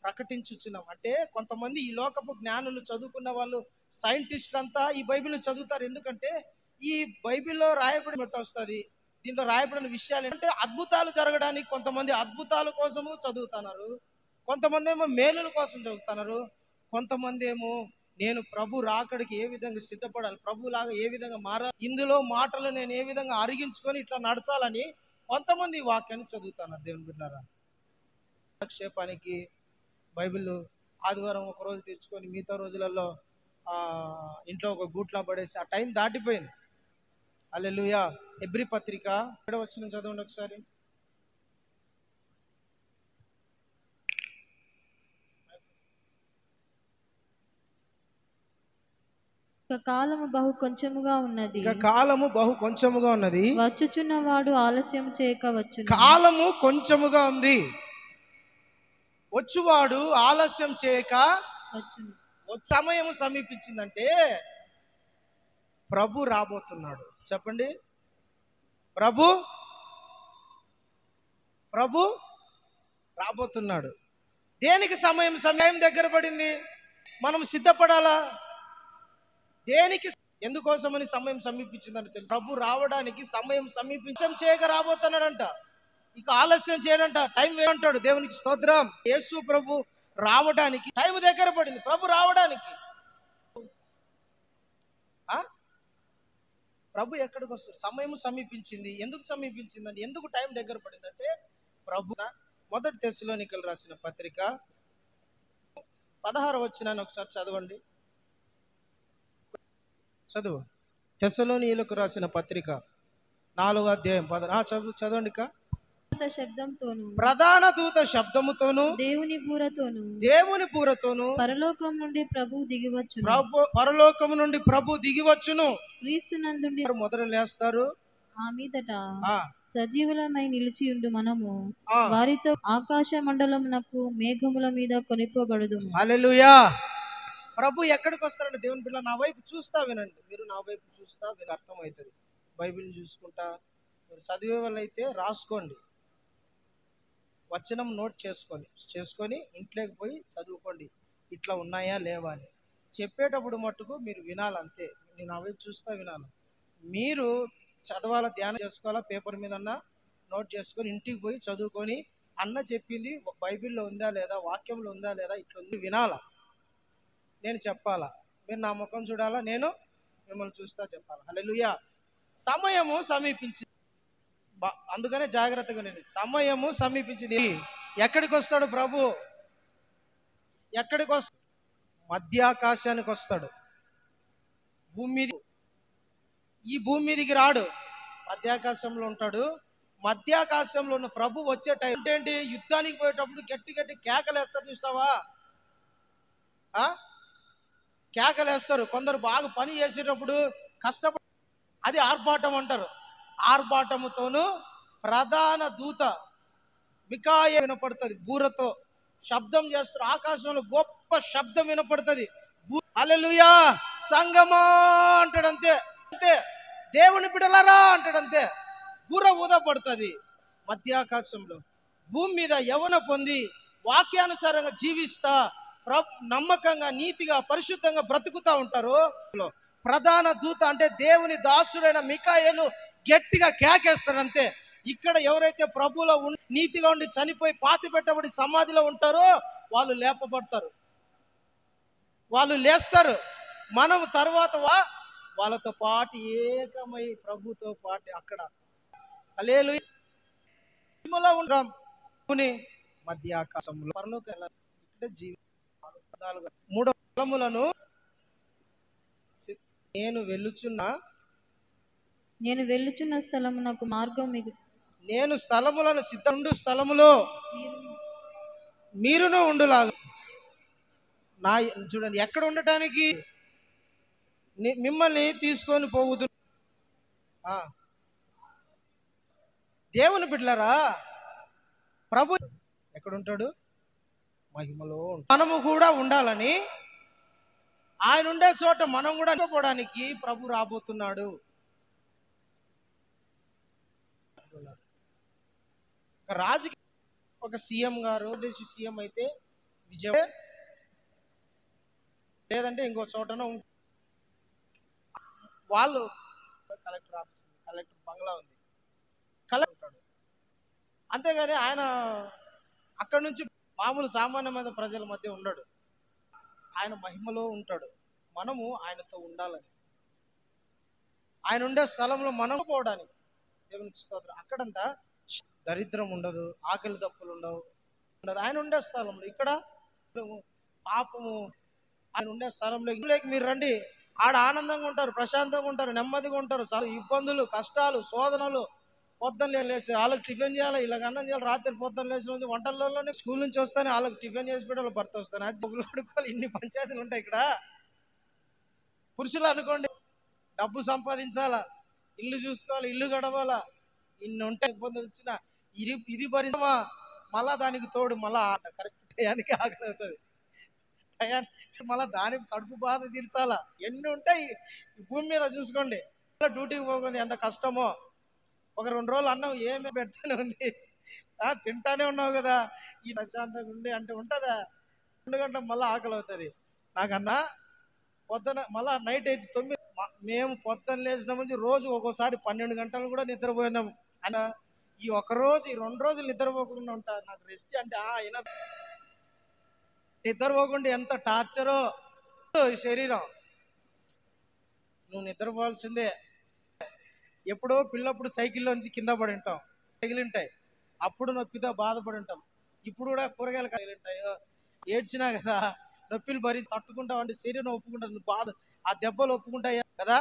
ప్రకటించుచున్నాం. అంటే కొంతమంది ఈ లోకపు జ్ఞానులు, చదువుకున్న వాళ్ళు, సైంటిస్టులు అంతా ఈ బైబిల్ని చదువుతారు. ఎందుకంటే ఈ బైబిల్లో రాయబడినట్టు వస్తుంది, దీంట్లో రాయబడిన విషయాలు అంటే అద్భుతాలు జరగడానికి కొంతమంది అద్భుతాల కోసము చదువుతున్నారు, కొంతమంది ఏమో మేలుల కోసం చదువుతున్నారు, కొంతమంది ఏమో నేను ప్రభు రాకడికి ఏ విధంగా సిద్ధపడాలి, ప్రభులాగా ఏ విధంగా మారాలి, ఇందులో మాటలు నేను ఏ విధంగా అరిగించుకొని ఇట్లా నడచాలని కొంతమంది ఈ వాక్యాన్ని చదువుతున్నారు. దేవుని బిడ్డలారా, కాలక్షేపానికి బైబిల్ ఆదివారం ఒక రోజు తెచ్చుకొని మిగతా రోజులలో ఇంట్లో ఒక గూట్లా పడేసి ఆ టైం దాటిపోయింది. హల్లెలూయా. హెబ్రీ పత్రిక 7వ వచనం చదవండి ఒకసారి. కాలము బహు కొంచెముగా ఉన్నది, కాలము బహు కొంచెముగా ఉన్నది, వచ్చుచున్నవాడు ఆలస్యం చేయక వచ్చును. కాలము కొంచెముగా ఉంది, వచ్చువాడు ఆలస్యం చేయక వచ్చును. సమయం సమీపించిందంటే ప్రభు రాబోతున్నాడు. చెప్పండి, ప్రభు రాబోతున్నాడు. దేనికి సమయం దగ్గర పడింది, మనం సిద్ధపడాలా. దేనికి, ఎందుకోసమని సమయం సమీపించిందని తెలుసు. ప్రభు రావడానికి సమయం సమీపించం చేయక రాబోతున్నాడంట, ఇక ఆలస్యం చేయడంట, టైం వేయంటాడు. దేవునికి స్తోత్రం. యేసు ప్రభు రావడానికి టైం దగ్గర పడింది, ప్రభు రావడానికి. ప్రభు ఎక్కడికి వస్తాడు, సమయం సమీపించింది. ఎందుకు సమీపించిందండి, ఎందుకు టైం దగ్గర పడిందంటే ప్రభు. మొదటి తెస్సలోనికలు రాసిన పత్రిక 16వ వచనాన్ని ఒకసారి చదవండి. చదువు. తెస్సలోనికలకు రాసిన పత్రిక 4వ అధ్యాయం చదవండి. ప్రధాన దూత శబ్దముతోను దేవుని బూరతోను పరలోకం నుండి ప్రభు దిగివచ్చును. పరలోకము నుండి ప్రభు దిగివచ్చును. క్రీస్తునందుండి మొదలు లేస్తారు. ఆ మీదట సజీవులమై నిలిచియుండు మనము వారితో ఆకాశ మండలమునకు మేఘముల మీద కొనిపోబడుదుము. హల్లెలూయా. ప్రభు ఎక్కడికి వస్తారంటే, దేవుని బిడ్డ నా వైపు చూస్తా వినండి, మీరు నా వైపు చూస్తా మీరు అర్థమవుతుంది. బైబిల్ని చూసుకుంటా మీరు చదివే వాళ్ళైతే రాసుకోండి, వచనం నోట్ చేసుకొని ఇంట్లోకి పోయి చదువుకోండి, ఇట్లా ఉన్నాయా లేవా అని. చెప్పేటప్పుడు మట్టుకు మీరు వినాలంతే, నేను నా వైపు చూస్తా వినాలి. మీరు చదవాలా, ధ్యానం చేసుకోవాలా, పేపర్ మీద నోట్ చేసుకొని ఇంటికి పోయి చదువుకొని అన్న చెప్పింది బైబిల్లో ఉందా లేదా, వాక్యంలో ఉందా లేదా, ఇట్లా ఉంది వినాలా, నేను చెప్పాలా, మీరు నా ముఖం చూడాలా, నేను మిమ్మల్ని చూస్తా చెప్పాలా. హల్లెలూయా. సమయము సమీపించింది, అందుకనే జాగ్రత్తగా నేను, సమయము సమీపించింది. ఎక్కడికి వస్తాడు ప్రభు, ఎక్కడికి వస్తాడు, మధ్యాకాశానికి వస్తాడు. భూమి మీద, ఈ భూమి మీదికి రాడు, మధ్యాకాశంలో ఉంటాడు. మధ్యాకాశంలో ఉన్న ప్రభు వచ్చే టైం ఏంటి, యుద్ధానికి పోయేటప్పుడు గట్టి గట్టి కేకలేస్తారు చూస్తావా, కేకలేస్తారు. కొందరు బాగా పని చేసేటప్పుడు కష్టపడి, అది ఆర్భాటం అంటారు. ఆర్భాటముతోను ప్రధాన దూత మికాయేలు వినపడుతుంది, బూరతో శబ్దం చేస్తారు. ఆకాశంలో గొప్ప శబ్దం వినపడుతుంది. హల్లెలూయా. సంగమా అంటాడంతే, అంతే. దేవుని బిడ్డలారా అంటాడంతే. బూర ఊదపడుతుంది. మధ్యాకాశంలో భూమి మీద యవ్వన పొంది వాక్యానుసారంగా జీవిస్తా నమ్మకంగా నీతిగా పరిశుద్ధంగా బ్రతుకుతా ఉంటారు. ప్రధాన దూత అంటే దేవుని దాసుడైన మికాయేలు గట్టిగా కేకేస్తాడంతే. ఇక్కడ ఎవరైతే ప్రభువులో నీతిగా ఉండి చనిపోయి పాతి పెట్టబడి సమాధిలో ఉంటారో వాళ్ళు లేపబడతారు, వాళ్ళు లేస్తారు. మనం తర్వాత వాళ్ళతో పాటు ఏకమై ప్రభుతో పాటు అక్కడ హల్లెలూయా ఉంటాం. మధ్య ఆకాశంలో పరలోక మూడో స్థలములను నేను వెళ్ళుచున్న స్థలమునకు మార్గం మీకు, నేను స్థలములను సిద్ధండు స్థలములో మీరును ఉండులాగా. నా చూడండి, ఎక్కడ ఉండటానికి, మిమ్మల్ని తీసుకొని పోవుదు. దేవుని బిడ్డలారా, ప్రభు ఎక్కడ ఉంటాడు? మహిమలో ఉంటాడు. మనము కూడా ఉండాలని, ఆయన ఉండే చోట మనం కూడా పోవడానికి ప్రభు రాబోతున్నాడు. ఒక రాజు, ఒక సీఎం గారు, దేశ సీఎం అయితే విజయం, లేదంటే ఇంకో చోటనో వాళ్ళు కలెక్టర్ ఆఫీస్, కలెక్టర్ బంగ్లా ఉంది, కలెక్టర్ ఉంటాడు. అంతేగాని ఆయన అక్కడ నుంచి మామూలు సామాన్యమైన ప్రజల మధ్య ఉండడు. ఆయన మహిమలో ఉంటాడు. మనము ఆయనతో ఉండాలని, ఆయన ఉండే స్థలంలో మనం పోవడానికి దేవునికి స్తోత్రం. అక్కడంట దరిద్రం ఉండదు, ఆకలి దప్పులు ఉండవు. ఆయన ఉండే స్థలంలో. ఇక్కడ పాపము, ఆయన ఉండే స్థలంలో మీరు రండి, ఆడ ఆనందంగా ఉంటారు, ప్రశాంతంగా ఉంటారు, నెమ్మదిగా ఉంటారు. ఇబ్బందులు, కష్టాలు, శోధనలు, పొద్దున్న లేసి వాళ్ళకి టిఫిన్ చేయాలి, ఇలాగ అన్నం చేయాలి, రాత్రి పొద్దున్న లేచి వంటల్లోనే స్కూల్ నుంచి వస్తానే వాళ్ళకి టిఫిన్ చేసి పెట్టాలి, భర్త వస్తాను అది అడుకోవాలి. ఇన్ని పంచాయతీలు ఉంటాయి ఇక్కడ. పురుషులు అనుకోండి, డబ్బు సంపాదించాలా, ఇల్లు చూసుకోవాలి, ఇల్లు గడవాలా, ఇన్ని ఉంటాయి ఇబ్బందులు. వచ్చిన ఇది భరించమా, మళ్ళా దానికి తోడు మళ్ళా కరెక్ట్ టయానికి ఆకలి అవుతుంది, టయానికి మళ్ళా దానికి కడుపు బాధ తీర్చాలా, ఎన్ని ఉంటాయి ఈ భూమి మీద. చూసుకోండి, డ్యూటీకి పోకుండా ఎంత కష్టమో. ఒక 2 రోజులు అన్నం ఏమి పెడతానే ఉంది, తింటానే ఉన్నావు కదా, ఈ ప్రశాంతంగా ఉండి అంటే ఉంటుందా? 2 గంటలకు మళ్ళీ ఆకలి అవుతుంది. నాకన్నా పొద్దున మళ్ళా నైట్ అయితే 9, మేము పొద్దున్న లేచిన నుంచి రోజు ఒక్కోసారి 12 గంటలు కూడా నిద్రపోయినాం. అయినా ఈ 1 రోజు, ఈ 2 రోజులు నిద్రపోకుండా ఉంటా. నాకు రెస్ట్ అంటే అయినా నిద్రపోకుండా ఎంత టార్చరో ఈ శరీరం. నువ్వు నిద్రపోవాల్సిందే. ఎప్పుడో పిల్లప్పుడు సైకిల్లో నుంచి కింద పడి ఉంటాం, తగిలింటాయి, అప్పుడు నొప్పితో బాధపడి ఉంటాం. ఇప్పుడు కూడా కూరగాయలు తగిలింటాయో, ఏడ్చినా కదా, నొప్పిలు భరి తట్టుకుంటావు. శరీరం ఒప్పుకుంటావు, బాధ ఆ దెబ్బలు ఒప్పుకుంటాయా కదా.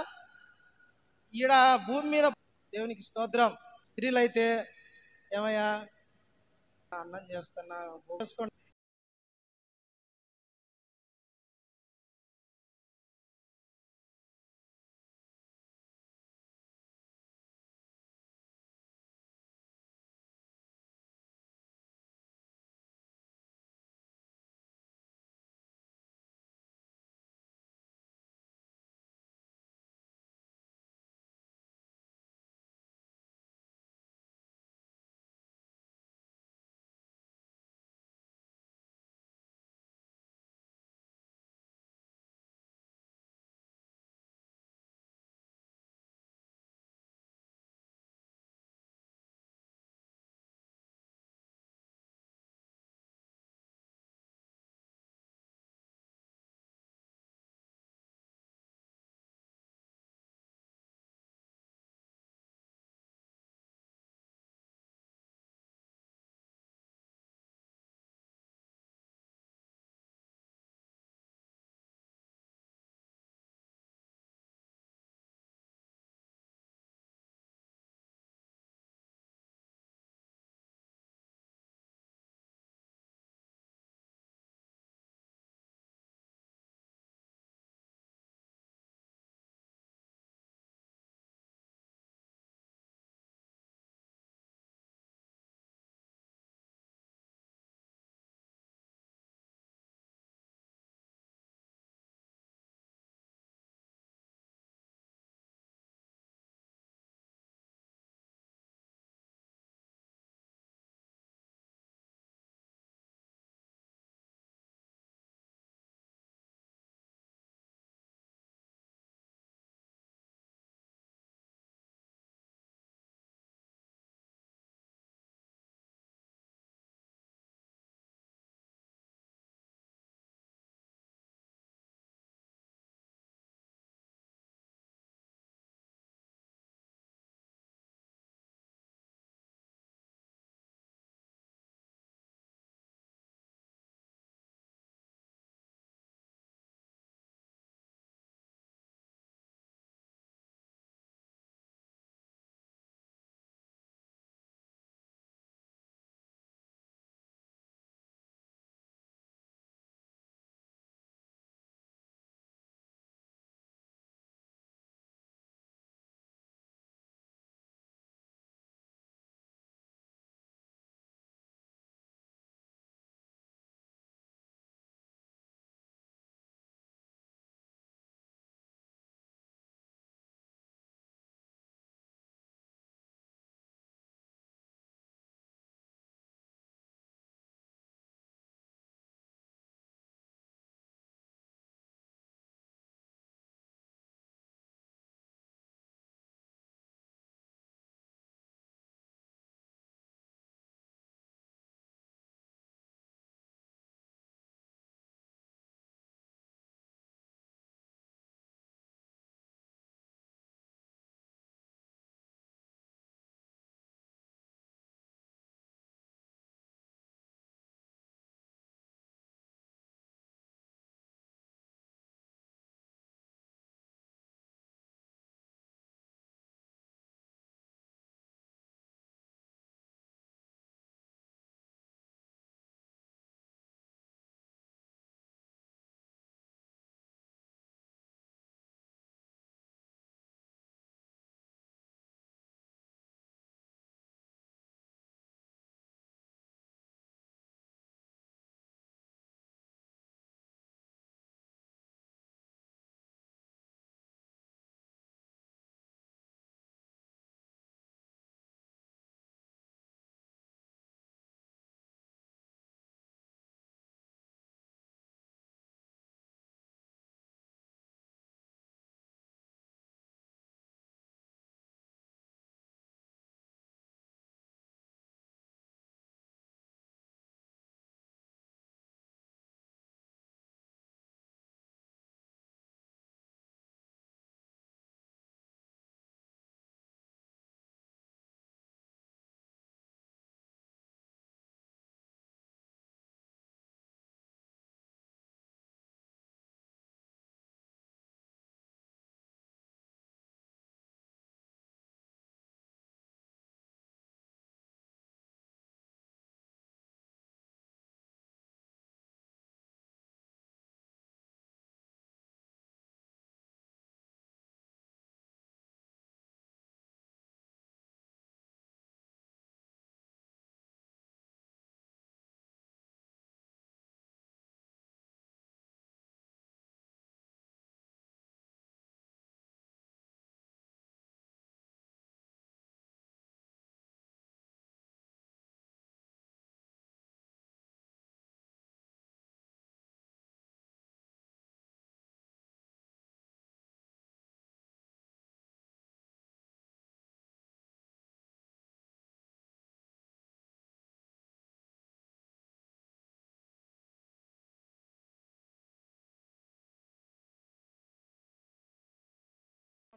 ఈడ భూమి మీద దేవునికి స్తోత్రం. స్త్రీలైతే ఏమయ్యా అన్నం చేస్తున్నా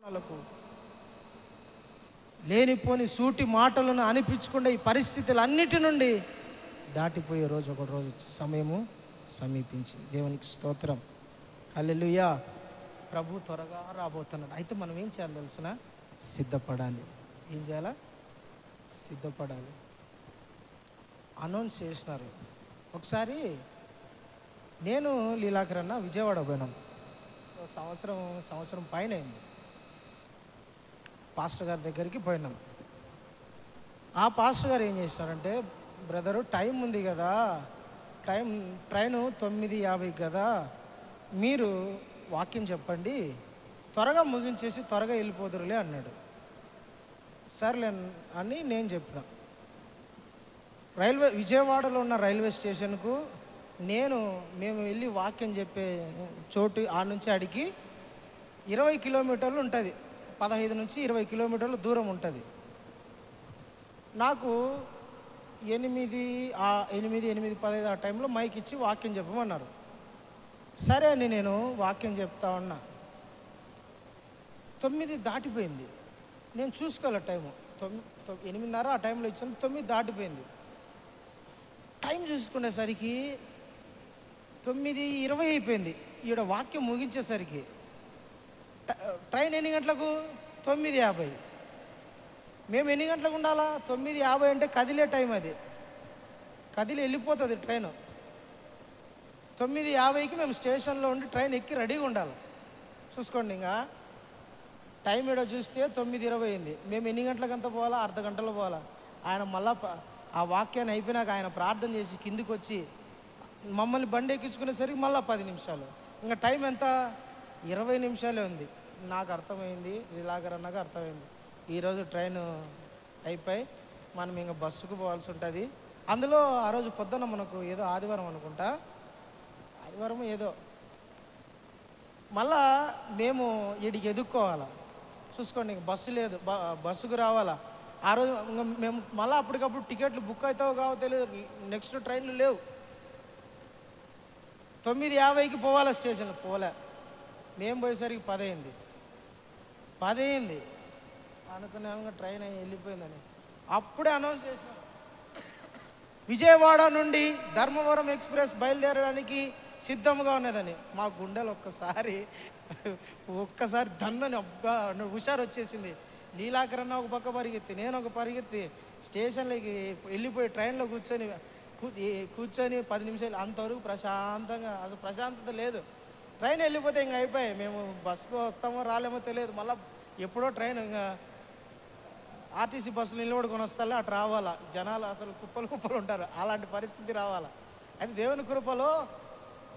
వాళ్ళకు లేనిపోని సూటి మాటలను అనిపించకుండా ఈ పరిస్థితులన్నిటి నుండి దాటిపోయే రోజు ఒక రోజు సమయము సమీపించింది. దేవునికి స్తోత్రం. హల్లెలూయా. ప్రభు త్వరగా రాబోతున్నాడు. అయితే మనం ఏం చేయాలి తెలుసిన? సిద్ధపడాలి. ఏం చేయాలా? సిద్ధపడాలి. అనౌన్స్ చేసినారు. ఒకసారి నేను లీలాకరన్న విజయవాడ పోయినాం. సంవత్సరం పైన అయింది. పాస్టర్ గారి దగ్గరికి పోయినాం. ఆ పాస్టర్ గారు ఏం చేస్తారంటే, బ్రదరు టైం ఉంది కదా, ట్రైను 9:50 కదా, మీరు వాక్యం చెప్పండి, త్వరగా ముగించేసి త్వరగా వెళ్ళిపోదురులే అన్నాడు. సర్లే అని నేను చెప్పిన. విజయవాడలో ఉన్న రైల్వే స్టేషన్కు మేము వెళ్ళి వాక్యం చెప్పే చోటు ఆ నుంచి అడిగి 20 కిలోమీటర్లు ఉంటుంది. 15 నుంచి 20 కిలోమీటర్లు దూరం ఉంటుంది. నాకు 8:15 ఆ టైంలో మైక్ ఇచ్చి వాక్యం చెప్పమన్నారు. సరే అని నేను వాక్యం చెప్తా ఉన్నా. 9 దాటిపోయింది. నేను చూసుకోలే టైము. 8:30 ఆ టైంలో ఇచ్చాను. 9 దాటిపోయింది. టైం చూసుకునేసరికి 9:20 అయిపోయింది. ఈడ వాక్యం ముగించేసరికి ట్రైన్ ఎన్ని గంటలకు? 9:50. మేము ఎన్ని గంటలకు ఉండాలా? 9:50 అంటే కదిలే టైం, అది కదిలి వెళ్ళిపోతుంది ట్రైను. 9:50కి మేము స్టేషన్లో ఉండి ట్రైన్ ఎక్కి రెడీగా ఉండాలి. చూసుకోండి, ఇంకా టైం ఏడో చూస్తే 9:20 అయింది. మేము ఎన్ని గంటలకంతా పోవాలా? అర్ధ గంటలో పోవాలా. ఆయన మళ్ళా ఆ వాక్యాన్ని అయిపోయినాక ఆయన ప్రార్థన చేసి కిందికి వచ్చి మమ్మల్ని బండి ఎక్కించుకునేసరికి మళ్ళీ 10 నిమిషాలు. ఇంకా టైం ఎంత? 20 నిమిషాలే ఉంది. నాకు అర్థమైంది, ఇలాగరన్నాక అర్థమైంది, ఈరోజు ట్రైన్ అయిపోయి మనం ఇంకా బస్సుకు పోవాల్సి ఉంటుంది. అందులో ఆ రోజు పొద్దున్న మనకు ఏదో ఆదివారం అనుకుంటా, ఆదివారం ఏదో, మళ్ళా మేము వీడికి ఎదుక్కోవాలా. చూసుకోండి, ఇంక బస్సు లేదు, బస్సుకు రావాలా. ఆ రోజు ఇంకా మేము మళ్ళీ అప్పటికప్పుడు టికెట్లు బుక్ అవుతావో కావో తెలియదు, నెక్స్ట్ ట్రైన్లు లేవు. 9:50కి పోవాలా స్టేషన్, పోలే. మేము పోయేసరికి 10 అయింది. అనుకున్నాము ట్రైన్ వెళ్ళిపోయిందని. అప్పుడే అనౌన్స్ చేసినాం, విజయవాడ నుండి ధర్మవరం ఎక్స్ప్రెస్ బయలుదేరడానికి సిద్ధంగా ఉన్నదని. మా గుండెలు ఒక్కసారి దన్నని అబ్బా హుషారు వచ్చేసింది. లీలాకరన్న ఒక పక్క పరిగెత్తి, నేను ఒక పరిగెత్తి స్టేషన్లోకి వెళ్ళిపోయి ట్రైన్లో కూర్చొని 10 నిమిషాలు అంతవరకు ప్రశాంతంగా, అసలు ప్రశాంతత లేదు. ట్రైన్ వెళ్ళిపోతే ఇంకా అయిపోయాయి. మేము బస్సుకు వస్తామో రాలేమో తెలియదు. మళ్ళీ ఎప్పుడో ట్రైన్ ఇంకా ఆర్టీసీ బస్సులు నిలబడుకొని వస్తాలే అటు రావాలా. జనాలు అసలు కుప్పలు ఉంటారు. అలాంటి పరిస్థితి రావాలా. అది దేవుని కృపలో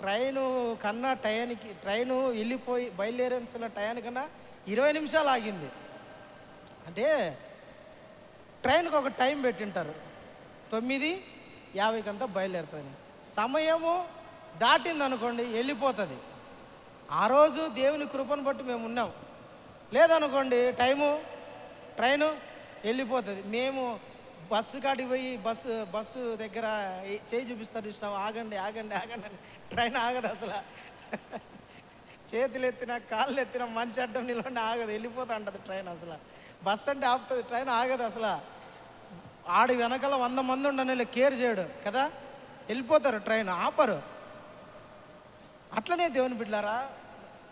ట్రైను కన్నా ట్రైను వెళ్ళిపోయి బయలుదేరాల్సిన టయానికన్నా 20 నిమిషాలు ఆగింది. అంటే ట్రైన్కి ఒక టైం పెట్టింటారు, 9:50 బయలుదేరుతుంది. సమయము దాటిందనుకోండి వెళ్ళిపోతుంది. ఆ రోజు దేవుని కృపను బట్టి మేము ఉన్నాం. లేదనుకోండి ట్రైను వెళ్ళిపోతుంది. మేము బస్సు కాడికి పోయి బస్సు దగ్గర చేయి చూపిస్తారు, ఇష్టం ఆగండి అని. ట్రైన్ ఆగదు అసలు. చేతులు ఎత్తినా కాళ్ళు ఎత్తినా మనిషి అడ్డం నిలబడి ఆగదు, వెళ్ళిపోతా ఉంటుంది ట్రైన్. అసలు బస్సు అంటే ఆపుతుంది, ట్రైన్ ఆగదు అసలు. ఆడి వెనకాల 100 మంది ఉండని కేర్ చేయడు కదా, వెళ్ళిపోతారు, ట్రైన్ ఆపరు. అట్లనే దేవుని బిడ్డలారా,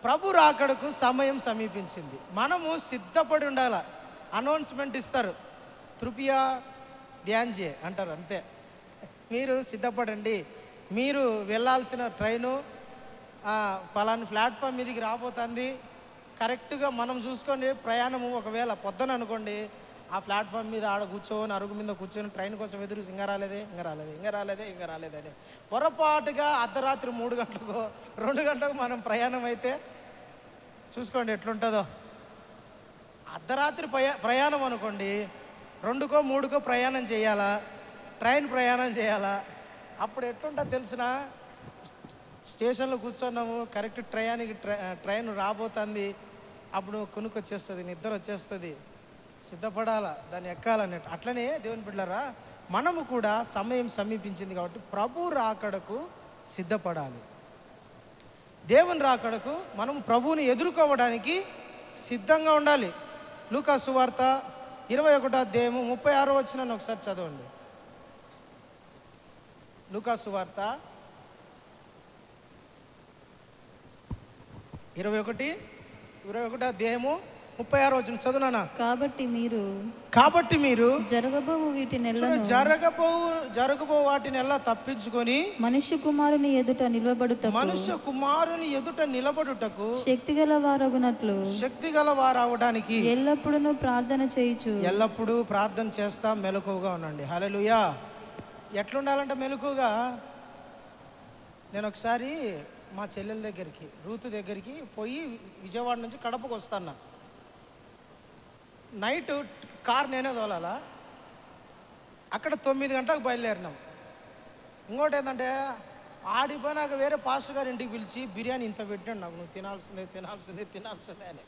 ప్రభు రాకడకు సమయం సమీపించింది. మనము సిద్ధపడి ఉండాల. అనౌన్స్మెంట్ ఇస్తారు, తృపీయా ధ్యాన్జే అంటారు, అంతే. మీరు సిద్ధపడండి, మీరు వెళ్ళాల్సిన ట్రైను పలానా ప్లాట్ఫామ్ మీదకి రాబోతుంది. కరెక్ట్గా మనం చూసుకోండి. ప్రయాణము ఒకవేళ పొద్దున అనుకోండి, ఆ ప్లాట్ఫామ్ మీద ఆడ కూర్చొని అరుగు మీద కూర్చొని ట్రైన్ కోసం ఎదురు ఇంకా రాలేదే అని పొరపాటుగా అర్ధరాత్రి 3 గంటలకో 2 గంటలకు మనం ప్రయాణం అయితే చూసుకోండి ఎట్లుంటుందో. అర్ధరాత్రి ప్రయాణం అనుకోండి, 2కో 3కో ప్రయాణం చేయాలా, ట్రైన్ ప్రయాణం చేయాలా. అప్పుడు ఎట్లుంటుంది తెలిసిన, స్టేషన్లో కూర్చున్నాము, కరెక్ట్ ట్రైన్ రాబోతుంది. అప్పుడు కొనుక్కొచ్చేస్తుంది, నిద్ర వచ్చేస్తుంది, సిద్ధపడాలా, దాన్ని ఎక్కాలన్నట్టు. అట్లనే దేవుని బిడ్డలారా, మనము కూడా సమయం సమీపించింది కాబట్టి ప్రభు రాకడకు సిద్ధపడాలి. దేవుని రాకడకు మనం ప్రభువుని ఎదుర్కోవడానికి సిద్ధంగా ఉండాలి. లూకా సువార్త 21వ అధ్యాయము 36వ వచనాన్ని ఒకసారి చదవండి. లూకా సువార్త 21వ అధ్యాయము 36వ వచనం చదువునా. కాబట్టి మీరు జరగబోవు వాటిని ఎలా తప్పించుకొని మనుష్య కుమారుని ఎదుట నిలబడుటకు శక్తిగల వారవడానికి ఎల్లప్పుడూ ప్రార్థన చేస్తా మెలకువగా ఉండండి. హల్లెలూయా. ఎట్లుండాలంటే మెలకువగా, నేను ఒకసారి మా చెల్లెల దగ్గరికి, రూతు దగ్గరికి పోయి విజయవాడ నుంచి కడపకు వస్తాను. నైట్ కార్ నేనే తోలాలా. అక్కడ 9 గంటలకు బయలుదేరినాం. ఇంకోటి ఏంటంటే ఆడిపోయినాక వేరే పాస్టర్ గారి ఇంటికి పిలిచి బిర్యానీ ఇంత పెట్టాడు నాకు, నువ్వు తినాల్సిందే అని.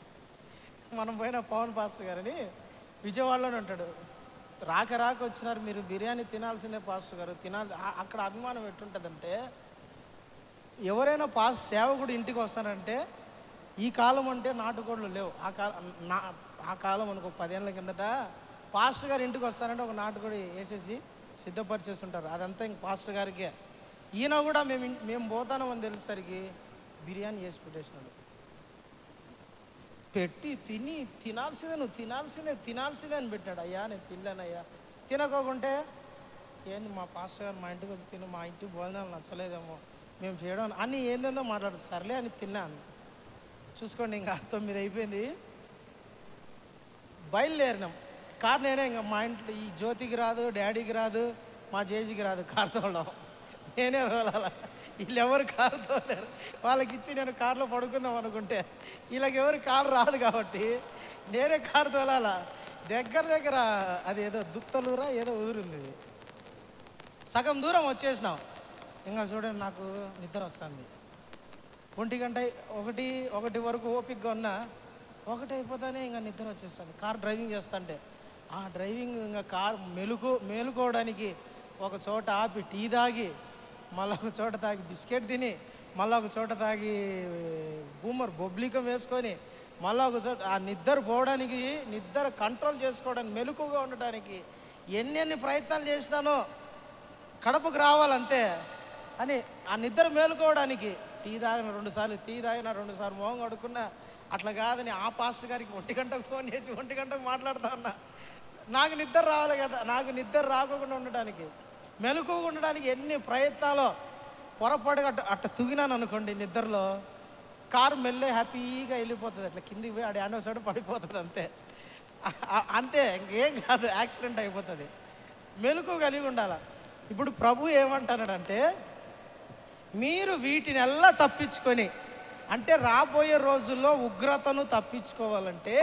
మనం పోయిన పవన్ పాస్టర్ గారని విజయవాడలోనే ఉంటాడు. రాక వచ్చినారు, మీరు బిర్యానీ తినాల్సిందే పాస్టర్ గారు, తినాలి. అక్కడ అభిమానం ఎట్టుంటుందంటే, ఎవరైనా సేవకుడు ఇంటికి వస్తానంటే, ఈ కాలం అంటే నాటుకోళ్ళు లేవు. ఆ కాలం అనుకో 10 ఏళ్ళ కిందట పాస్టర్ గారు ఇంటికి వస్తానంటే ఒక నాటుకోడి వేసేసి సిద్ధపరిచేసి ఉంటారు. అదంతా ఇంక పాస్టర్ గారికే. ఈయన కూడా మేము పోతానమని తెలిసేసరికి బిర్యానీ చేసి పెట్టేసినాడు. పెట్టి తినాల్సిందే, నువ్వు తినాల్సిందే అని పెట్టాడు. అయ్యా నేను తినలేనయ్యా. తినకోకుంటే ఏంది మా పాస్టర్ గారు మా ఇంటికి వచ్చి మా ఇంటికి భోజనాలు నచ్చలేదేమో, మేము చేయడం అని ఏందేందో మాట్లాడు. సర్లే అని తిన్నాను. చూసుకోండి, ఇంకా 9 అయిపోయింది. బయలుదేరినాం. కార్ నేనే, ఇంకా మా ఇంట్లో ఈ జ్యోతికి రాదు, డాడీకి రాదు, మా జేజీకి రాదు కారు తోలడం. నేనే తోలాల. వీళ్ళు ఎవరు కారు తోలేరు. వాళ్ళకి ఇచ్చి నేను కారులో పడుకుందాం అనుకుంటే వీళ్ళకి ఎవరు కారు రాదు కాబట్టి నేనే కారు తోలాల. దగ్గర అది ఏదో దుత్తలూరా ఏదో ఊరుంది. సగం దూరం వచ్చేసినాం. ఇంకా చూడండి, నాకు నిద్ర వస్తుంది. 1 గంట 1 వరకు ఓపికగా ఉన్నా, 1 అయిపోతానే ఇంకా నిద్ర వచ్చేస్తుంది. కార్ డ్రైవింగ్ చేస్తుంటే ఆ డ్రైవింగ్ ఇంకా కార్ మేలుకోవడానికి ఒక చోట ఆపి టీ తాగి, మళ్ళీ ఒక చోట తాగి బిస్కెట్ తిని, మళ్ళీ ఒక చోట తాగి బొబ్లికం వేసుకొని, మళ్ళీ ఒక చోట ఆ నిద్ర పోవడానికి, నిద్ర కంట్రోల్ చేసుకోవడానికి, మెలకుగా ఉండడానికి ఎన్ని ప్రయత్నాలు చేసినానో కడపకు రావాలంతే అని. ఆ నిద్ర మేలుకోవడానికి టీ తాగిన 2 సార్లు, టీ తాగిన 2 సార్లు, మోహం కడుక్కున్నా. అట్లా కాదని ఆ పాస్టర్ గారికి 1 గంటకు ఫోన్ చేసి 1 గంటకు మాట్లాడుతా ఉన్నా. నాకు నిద్ర రావాలి కదా. నాకు నిద్ర రాకుండా ఉండడానికి, మెలకుగా ఉండడానికి ఎన్ని ప్రయత్నాలో పొరపాటుగా అట్ట తుగినాను అనుకోండి నిద్రలో, కారు మెల్లే హ్యాపీగా వెళ్ళిపోతుంది. అట్లా కిందికి పోయి ఆడ హ్యాండ్ సైడ్ పడిపోతుంది. అంతే ఇంకేం కాదు, యాక్సిడెంట్ అయిపోతుంది. మెలకు కలిగి ఉండాలి. ఇప్పుడు ప్రభు ఏమంటున్నాడంటే, మీరు వీటిని ఎలా తప్పించుకొని, అంటే రాబోయే రోజుల్లో ఉగ్రతను తప్పించుకోవాలంటే,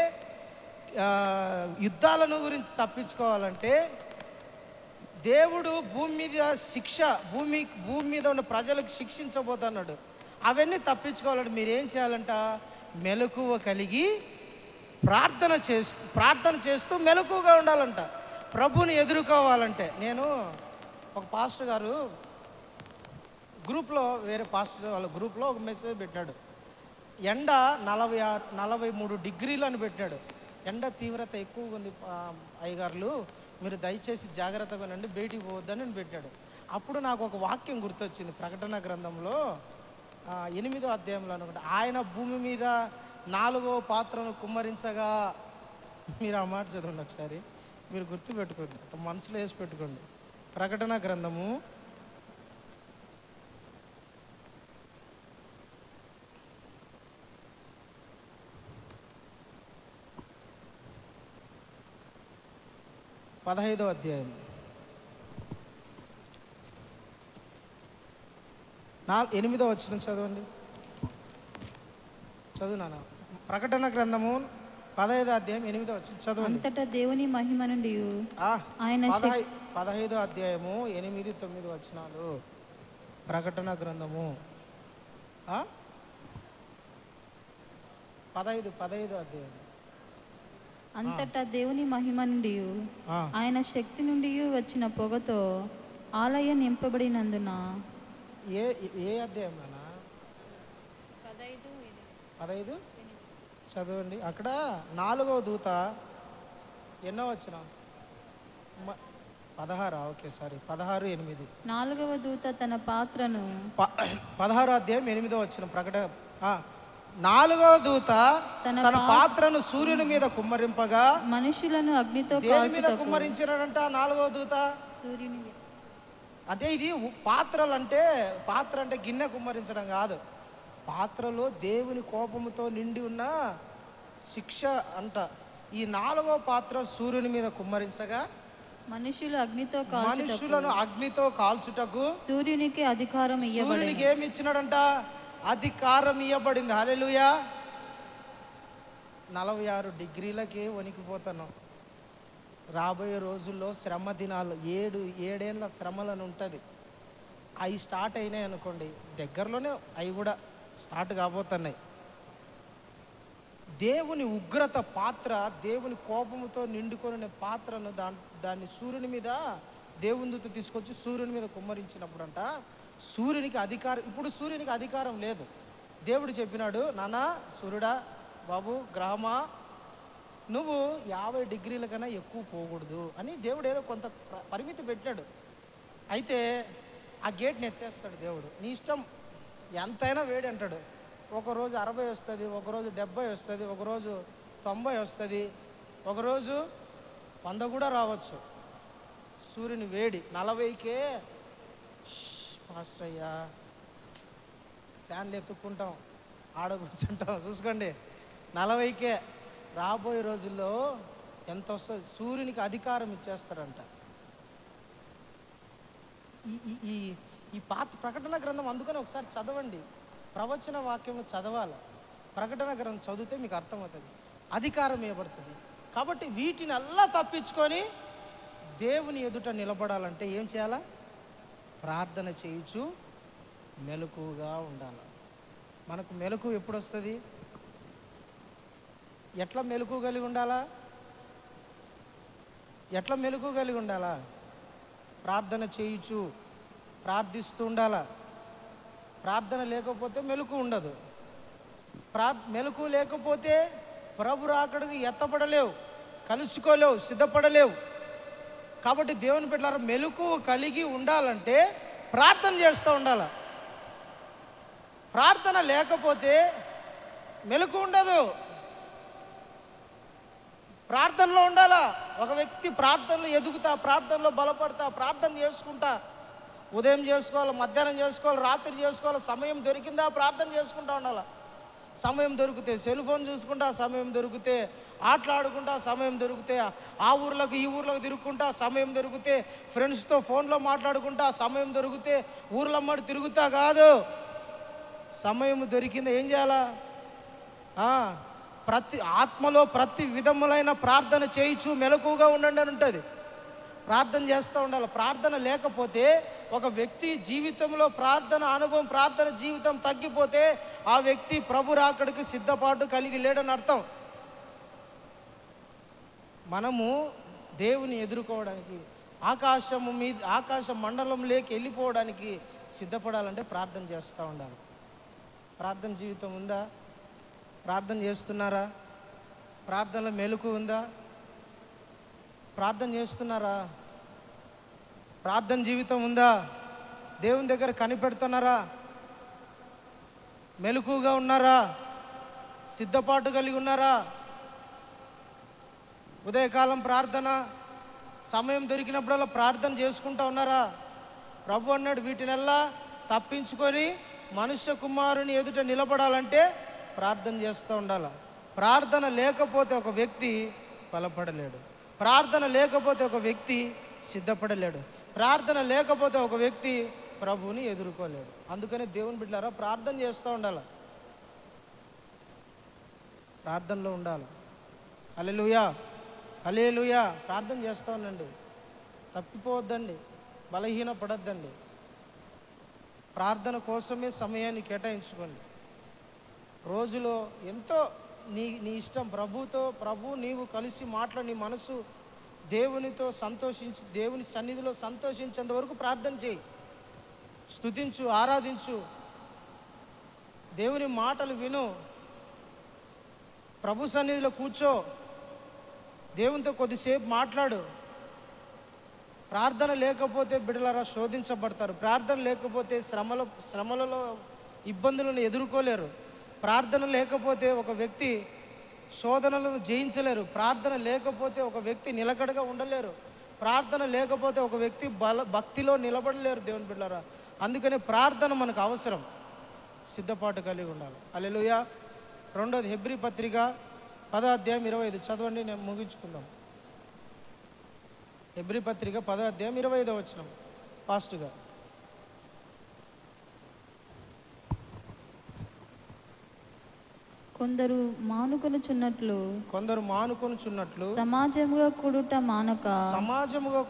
యుద్ధాలను గురించి తప్పించుకోవాలంటే, దేవుడు భూమి మీద ఉన్న ప్రజలకు శిక్షించబోతున్నాడు. అవన్నీ తప్పించుకోవాలంటే మీరేం చేయాలంట? మెలకువ కలిగి ప్రార్థన చేస్తూ మెలకువగా ఉండాలంట. ప్రభుని ఎదుర్కోవాలంటే, నేను ఒక పాస్టర్ గారు గ్రూప్లో, వేరే పాస్టర్ వాళ్ళ గ్రూప్లో ఒక మెసేజ్ పెట్టాడు. ఎండ 43 డిగ్రీలు అని పెట్టాడు. ఎండ తీవ్రత ఎక్కువగా ఉంది అయ్యగారులు, మీరు దయచేసి జాగ్రత్తగా ఉండండి, బయటికి పోవద్దని పెట్టాడు. అప్పుడు నాకు ఒక వాక్యం గుర్తొచ్చింది. ప్రకటన గ్రంథంలో 8వ అధ్యాయంలో అనుకుంటా, ఆయన భూమి మీద 4వ పాత్రను కుమ్మరించగా, మీరు ఆ మాట చదవండి ఒకసారి, మీరు గుర్తు పెట్టుకోండి, మనసులో వేసి పెట్టుకోండి. ప్రకటన గ్రంథము 15వ అధ్యాయం 8వ వచనం చదవండి. చదువు నాన్న. ప్రకటన గ్రంథము 15వ అధ్యాయం 8వ వచనం చదవండి. అంతటా దేవుని మహిమ నుండి ఆయన 15వ అధ్యాయము 8, 9 వచనాలు. ప్రకటన గ్రంథము 15వ అధ్యాయం. అంతటా దేవుని మహిమ నుండి ఆయన శక్తి నుండి వచ్చిన పొగతో ఆలయం నింపబడినందున. ఏ అధ్యాయం? 15 చదవండి. అక్కడ 4వ దూత ఎన్నో వచ్చిన 16. Okay, sorry, 16:8. 4వ దూత తన పాత్రను 16వ అధ్యాయం 8వ వచ్చిన ప్రకటన. 4వ దూత తన పాత్రను సూర్యుని మీద కుమ్మరింపగా మనుషులను అగ్నితో దేని మీద కుమ్మరించాడంట 4వ దూత? సూర్యుని మీద. అదే ఇది పాత్రలు అంటే, పాత్ర అంటే గిన్నె కుమ్మరించడం కాదు. పాత్రలో దేవుని కోపముతో నిండి ఉన్న శిక్ష అంట. ఈ 4వ పాత్ర సూర్యుని మీద కుమ్మరించగా మనుషులను అగ్నితో కాల్చుటకు సూర్యునికి అధికారం ఇవ్వబడింది. సూర్యునికి ఏమి ఇచ్చినాడంట? అధికారం ఇవ్వబడింది. హల్లెలూయా. 46 డిగ్రీలకే వణికిపోతున్నాం. రాబోయే రోజుల్లో శ్రమ దినాలు 7 శ్రమలను ఉంటుంది. అవి స్టార్ట్ అయినాయి అనుకోండి, దగ్గరలోనే అవి కూడా స్టార్ట్ కాబోతున్నాయి. దేవుని ఉగ్రత పాత్ర, దేవుని కోపముతో నిండుకొని పాత్రను దాన్ని సూర్యుని మీద దేవుని దూత తీసుకొచ్చి సూర్యుని మీద కుమ్మరించినప్పుడు అంట సూర్యునికి అధికారం, ఇప్పుడు సూర్యునికి అధికారం లేదు. దేవుడు చెప్పినాడు, నానా సూర్యుడా, బాబు గ్రహమా, నువ్వు 50 డిగ్రీల కన్నా ఎక్కువ పోకూడదు అని దేవుడు ఏదో కొంత పరిమితి పెట్టాడు. అయితే ఆ గేట్ని ఎత్తేస్తాడు దేవుడు. నీ ఇష్టం, ఎంతైనా వేడి అంటాడు. ఒకరోజు 60 వస్తుంది, ఒకరోజు 70 వస్తుంది, ఒకరోజు 90 వస్తుంది, ఒకరోజు 100 కూడా రావచ్చు. సూర్యుని వేడి 40కే పాస్టర్ అయ్యా ఫ్యాన్లు ఎత్తుక్కుంటాం, ఆడ కూర్చుంటాం. చూసుకోండి, 40కే. రాబోయే రోజుల్లో ఎంత వస్తుంది? సూర్యునికి అధికారం ఇచ్చేస్తారంట. ఈ పాత ప్రకటన గ్రంథం అందుకని ఒకసారి చదవండి. ప్రవచన వాక్యం చదవాలి. ప్రకటన గ్రంథం చదివితే మీకు అర్థమవుతుంది. అధికారం ఇవ్వబడుతుంది. కాబట్టి వీటిని అల్లా తప్పించుకొని దేవుని ఎదుట నిలబడాలంటే ఏం చేయాలా? ప్రార్థన చేయించు మెలకుగా ఉండాలి. మనకు మెలకు ఎప్పుడు వస్తుంది? ఎట్లా మెలకు కలిగి ఉండాలా? ఎట్లా మెలకు కలిగి ఉండాలా? ప్రార్థన చేయించు, ప్రార్థిస్తూ ఉండాలా. ప్రార్థన లేకపోతే మెలకు ఉండదు. మెలకు లేకపోతే ప్రభు రాకడకు ఎత్తపడలేవు, కలుసుకోలేవు, సిద్ధపడలేవు. కాబట్టి దేవుని బిడ్డలారా, మెలకు కలిగి ఉండాలంటే ప్రార్థన చేస్తూ ఉండాలి. ప్రార్థన లేకపోతే మెలకు ఉండదు. ప్రార్థనలో ఉండాలా. ఒక వ్యక్తి ప్రార్థనలో ఎదుగుతా, ప్రార్థనలో బలపడతా, ప్రార్థన చేసుకుంటా, ఉదయం చేసుకోవాలి, మధ్యాహ్నం చేసుకోవాలి, రాత్రి చేసుకోవాలి, సమయం దొరికిందా ప్రార్థన చేసుకుంటా ఉండాలి. సమయం దొరికితే సెల్ ఫోన్ చూసుకుంటా, సమయం దొరికితే ఆటలాడుకుంటా, సమయం దొరికితే ఆ ఊర్లోకి ఈ ఊర్లోకి తిరుగుకుంటా, సమయం దొరికితే ఫ్రెండ్స్తో ఫోన్లో మాట్లాడుకుంటా, సమయం దొరికితే ఊర్లమ్మడి తిరుగుతా కాదు. సమయం దొరికిందా ఏం చేయాలా? ప్రతి ఆత్మలో ప్రతి విధములైన ప్రార్థన చేయించు మెలకుగా ఉండండి అని ఉంటుంది. ప్రార్థన చేస్తూ ఉండాలి. ప్రార్థన లేకపోతే ఒక వ్యక్తి జీవితంలో ప్రార్థన అనుభవం, ప్రార్థన జీవితం తగ్గిపోతే ఆ వ్యక్తి ప్రభు రాకడికి సిద్ధపాటు కలిగి లేడని అర్థం. మనము దేవుని ఎదుర్కోవడానికి, ఆకాశ మండలంలోకి వెళ్ళిపోవడానికి సిద్ధపడాలంటే ప్రార్థన చేస్తూ ఉండాలి. ప్రార్థన జీవితం ఉందా? ప్రార్థన చేస్తున్నారా? ప్రార్థనలో మెలకు ఉందా? ప్రార్థన చేస్తున్నారా? ప్రార్థన జీవితం ఉందా? దేవుని దగ్గర కనిపెడుతున్నారా? మెలకుగా ఉన్నారా? సిద్ధపాటు కలిగి ఉన్నారా? ఉదయకాలం ప్రార్థన, సమయం దొరికినప్పుడల్లా ప్రార్థన చేసుకుంటూ ఉన్నారా? ప్రభు అన్నాడు, వీటినల్లా తప్పించుకొని మనుష్య కుమారుని ఎదుట నిలబడాలంటే ప్రార్థన చేస్తూ ఉండాలి. ప్రార్థన లేకపోతే ఒక వ్యక్తి బలపడలేడు. ప్రార్థన లేకపోతే ఒక వ్యక్తి సిద్ధపడలేడు. ప్రార్థన లేకపోతే ఒక వ్యక్తి ప్రభువుని ఎదుర్కోలేడు. అందుకనే దేవుని బిడ్డలారా, ప్రార్థన చేస్తూ ఉండాలి, ప్రార్థనలో ఉండాలి. హల్లెలూయా, హల్లెలూయా. ప్రార్థన చేస్తూ ఉండండి, తప్పిపోవద్దండి, బలహీన పడొద్దండి. ప్రార్థన కోసమే సమయాన్ని కేటాయించుకోండి. రోజులో ఎంతో నీ ఇష్టం, ప్రభు నీవు కలిసి మాట్లాడి నీ మనసు దేవునితో సంతోషించి, దేవుని సన్నిధిలో సంతోషించేంత వరకు ప్రార్థన చేయి, స్తుతించు, ఆరాధించు, దేవుని మాటలు విను. ప్రభు సన్నిధిలో కూర్చో, దేవునితో కొద్దిసేపు మాట్లాడు. ప్రార్థన లేకపోతే బిడ్డలారా శోధించబడతారు. ప్రార్థన లేకపోతే శ్రమలలో ఇబ్బందులను ఎదుర్కోలేరు. ప్రార్థన లేకపోతే ఒక వ్యక్తి శోధనలను జయించలేరు. ప్రార్థన లేకపోతే ఒక వ్యక్తి నిలకడగా ఉండలేరు. ప్రార్థన లేకపోతే ఒక వ్యక్తి భక్తిలో నిలబడలేరు దేవుని బిడ్డలారా. అందుకని ప్రార్థన మనకు అవసరం, సిద్ధపాటు కలిగి ఉండాలి. హల్లెలూయా. రెండోది హెబ్రీ పత్రిక 10వ అధ్యాయం 25 చదవండి, నేను ముగించుకుందాం. హెబ్రీ పత్రిక 10వ అధ్యాయం 25వ వచనం ఫాస్ట్గా. కొందరు మానుకొనుచున్నట్లు సమాజముగా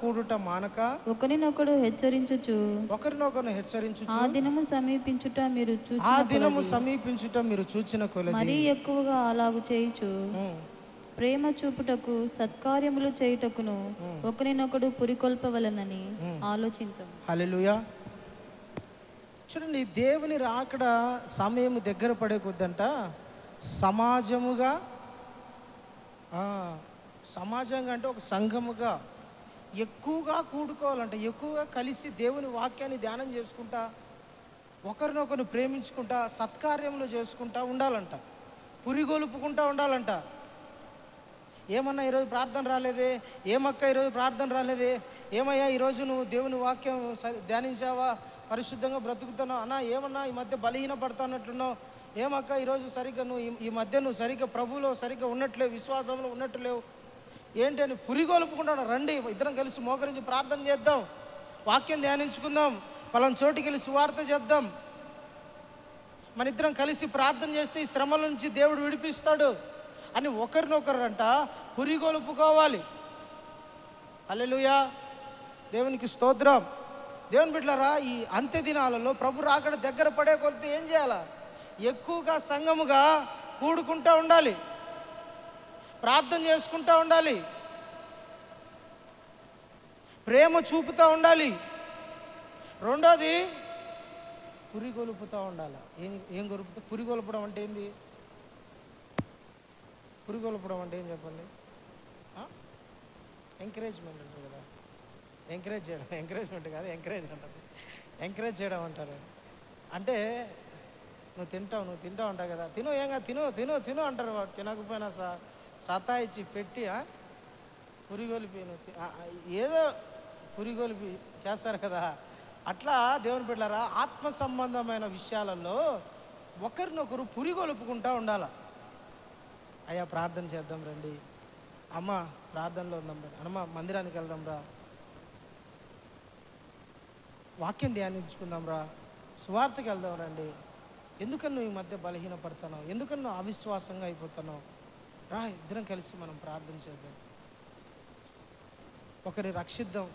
కూడుట మానక ఒకరినొకడు హెచ్చరించుచు ఆ దినము సమీపించుట మీరు చూచిన కొలది మరీ ఎక్కువగా అలాగు చేయుచు ప్రేమ చూపుటకు సత్కార్యములు చేయుటకును ఒకరినొకడు పురికొల్పవలనని ఆలోచించం. హల్లెలూయా. చూడండి, దేవుని రాకడ సమయం దగ్గర పడే కొద్దంట సమాజంగా అంటే ఒక సంఘముగా ఎక్కువగా కూడుకోవాలంట, ఎక్కువగా కలిసి దేవుని వాక్యాన్ని ధ్యానం చేసుకుంటా, ఒకరినొకరు ప్రేమించుకుంటా, సత్కార్యములు చేసుకుంటా ఉండాలంట, పురిగొలుపుకుంటా ఉండాలంట. ఏమన్నా ఈరోజు ప్రార్థన రాలేదే, ఏమక్క ఈరోజు ప్రార్థన రాలేదే, ఏమయ్యా ఈరోజు నువ్వు దేవుని వాక్యం ధ్యానించావా, పరిశుద్ధంగా బ్రతుకుతున్నావు అన్నా, ఏమన్నా ఈ మధ్య బలహీన పడుతున్నట్లున్నావు, ఏమక్క ఈరోజు సరిగ్గా ఈ మధ్య నువ్వు సరిగ్గా ప్రభువులో సరిగ్గా ఉన్నట్లేవు, విశ్వాసంలో ఉన్నట్లేవు ఏంటి అని పురిగొలుపుకుంటాడు. రండి ఇద్దరం కలిసి మోకరించి ప్రార్థన చేద్దాం, వాక్యం ధ్యానించుకుందాం, పలానా చోటుకి వెళ్ళి సువార్త చెప్దాం, మన ఇద్దరం కలిసి ప్రార్థన చేస్తే ఈ శ్రమల నుంచి దేవుడు విడిపిస్తాడు అని ఒకరినొకరు అంట పురిగొలుపుకోవాలి. హల్లెలూయా. దేవునికి స్తోత్రం. దేవుని బిడ్డలారా, ఈ అంత్య దినాలలో ప్రభు రాకడ దగ్గర పడే కొద్దీ ఏం చేయాలా? ఎక్కువగా సంఘముగా కూడుకుంటూ ఉండాలి, ప్రార్థన చేసుకుంటూ ఉండాలి, ప్రేమ చూపుతూ ఉండాలి. రెండోది పురిగొలుపుతూ ఉండాలి. ఏం గొలుపుతా? పురిగొలపడం అంటే ఏంది? పురిగొలపడం అంటే ఏం చెప్పండి? ఎంకరేజ్మెంట్ అంటారు కదా, ఎంకరేజ్ చేయడం. ఎంకరేజ్మెంట్ కాదు, ఎంకరేజ్ అంటారు. ఎంకరేజ్ చేయడం అంటారు. అంటే నువ్వు తింటావు అంటావు కదా, తిను ఏంగా తిను అంటారు. తినకపోయినా సతాయిచ్చి పెట్టి పురిగొలిపి ఏదో పురిగొలిపి చేస్తారు కదా. అట్లా దేవుని బిడ్డలారా, ఆత్మ సంబంధమైన విషయాలలో ఒకరినొకరు పురిగొలుపుకుంటూ ఉండాల. అయ్యా ప్రార్థన చేద్దాం రండి, అమ్మ ప్రార్థనలో ఉందాం రా, అమ్మ మందిరానికి వెళ్దాం రా, వాక్యం ధ్యానించుకుందాం రా, సువార్తకి వెళ్దాం రండి. ఎందుకని నువ్వు ఈ మధ్య బలహీనపడుతున్నావు, ఎందుకని నువ్వు అవిశ్వాసంగా అయిపోతున్నావు, రా ఇద్దరం కలిసి మనం ప్రార్థన చేద్దాం, ఒకరిని రక్షిద్దాం,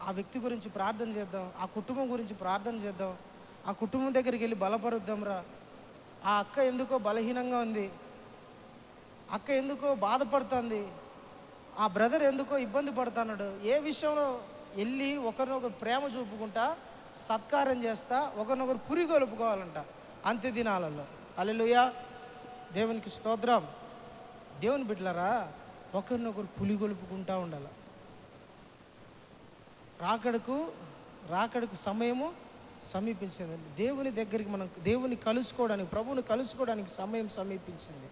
ఆ వ్యక్తి గురించి ప్రార్థన చేద్దాం, ఆ కుటుంబం గురించి ప్రార్థన చేద్దాం, ఆ కుటుంబం దగ్గరికి వెళ్ళి బలపరుద్దాం రా. ఆ అక్క ఎందుకో బలహీనంగా ఉంది, అక్క ఎందుకో బాధపడుతుంది, ఆ బ్రదర్ ఎందుకో ఇబ్బంది పడుతున్నాడు. ఏ విషయంలో వెళ్ళి ఒకరినొకరు ప్రేమ చూపుకుంటా, సత్కారం చేస్తా, ఒకరినొకరు పురిగొలుపుకోవాలంట అంత్య దినాలలో. హల్లెలూయా. దేవునికి స్తోత్రం. దేవుని బిడ్డలారా, ఒకరినొకరు పులిగొలుపుకుంటూ ఉండాలి. రాకడకు సమయము సమీపించింది. దేవుని దగ్గరికి మనం దేవుని కలుసుకోవడానికి, ప్రభువుని కలుసుకోవడానికి సమయం సమీపించింది.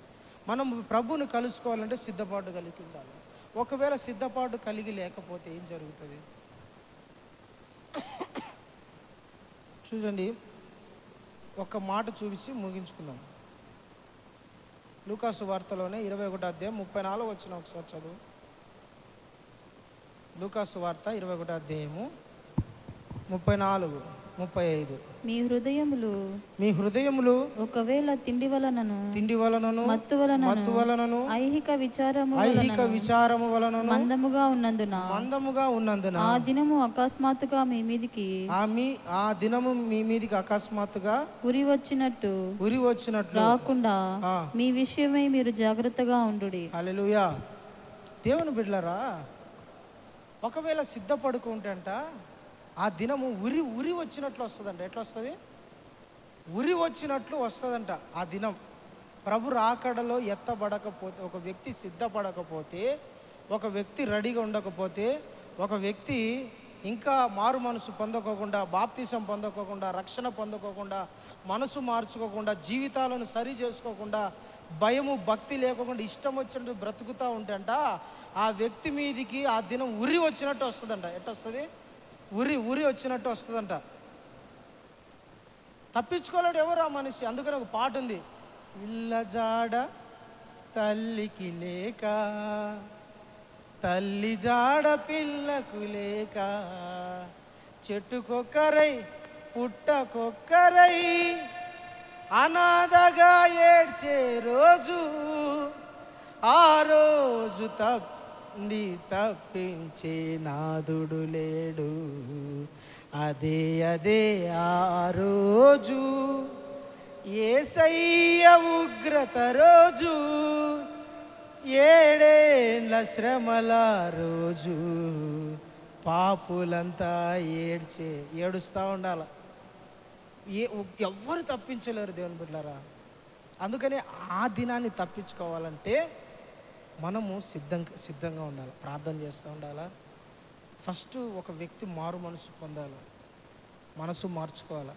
మనం ప్రభువుని కలుసుకోవాలంటే సిద్ధపాటు కలిగి ఉండాలి. ఒకవేళ సిద్ధపాటు కలిగి లేకపోతే ఏం జరుగుతుంది చూడండి. ఒక మాట చూపించి ముగించుకుందాం. లూకాసు వార్తలోనే 21వ అధ్యాయం 34 వచ్చిన ఒకసారి చదువు. లూకాసు వార్త 21వ అధ్యాయము 34, 35. మీ హృదయములు ఒకవేళ తిండి వలనను మత్తు వలనను ఐహిక విచారము వలనను మందముగా ఉన్నందున ఆ దినము అకస్మాత్తుగా మీ మీదికి అకస్మాత్తుగా ఉరి వచ్చినట్టు రాకుండా మీ విషయమై మీరు జాగ్రత్తగా ఉండుడి. హల్లెలూయా. దేవుని బిడ్డలారా, ఒకవేళ సిద్ధపడుకుంటే అంట ఆ దినము ఉరి వచ్చినట్లు వస్తుందంట. ఎట్లా వస్తుంది? ఉరి వచ్చినట్లు వస్తుందంట ఆ దినం. ప్రభు రాకడలో ఎత్తబడకపోతే, ఒక వ్యక్తి సిద్ధపడకపోతే, ఒక వ్యక్తి రెడీగా ఉండకపోతే, ఒక వ్యక్తి ఇంకా మారు మనసు పొందకోకుండా, బాప్తిసం పొందకోకుండా, రక్షణ పొందకోకుండా, మనసు మార్చుకోకుండా, జీవితాలను సరి చేసుకోకుండా, భయము భక్తి లేకుండా ఇష్టం వచ్చినట్టు బ్రతుకుతూ ఉంటే అంట, ఆ వ్యక్తి మీదికి ఆ దినం ఉరి వచ్చినట్టు వస్తుందంట. ఎట్టొస్తుంది? ఉరి వచ్చినట్టు వస్తుందంట. తప్పించుకోలేడు ఎవరు ఆ మనిషి. అందుకని ఒక పాట ఉంది, ఇళ్ళ జాడ తల్లికి లేక, తల్లి జాడ పిల్లకు లేక, చెట్టుకొక్కరై పుట్టకొక్కరై అనాథగా ఏడ్చే రోజు, ఆ రోజు తప్పించే నాదుడు లేడు. అదే ఆ రోజు, యేసయ్య ఉగ్రత రోజు, ఏడేండ్ల శ్రమల రోజు, పాపులంతా ఏడుస్తూ ఉండాలి. ఎవ్వరు తప్పించలేరు దేవుని బిడ్డలారా. అందుకని ఆ దినాన్ని తప్పించుకోవాలంటే మనము సిద్ధంగా ఉండాలి, ప్రార్థన చేస్తూ ఉండాలా. ఫస్ట్ ఒక వ్యక్తి మారు మనసు పొందాలి, మనసు మార్చుకోవాలి,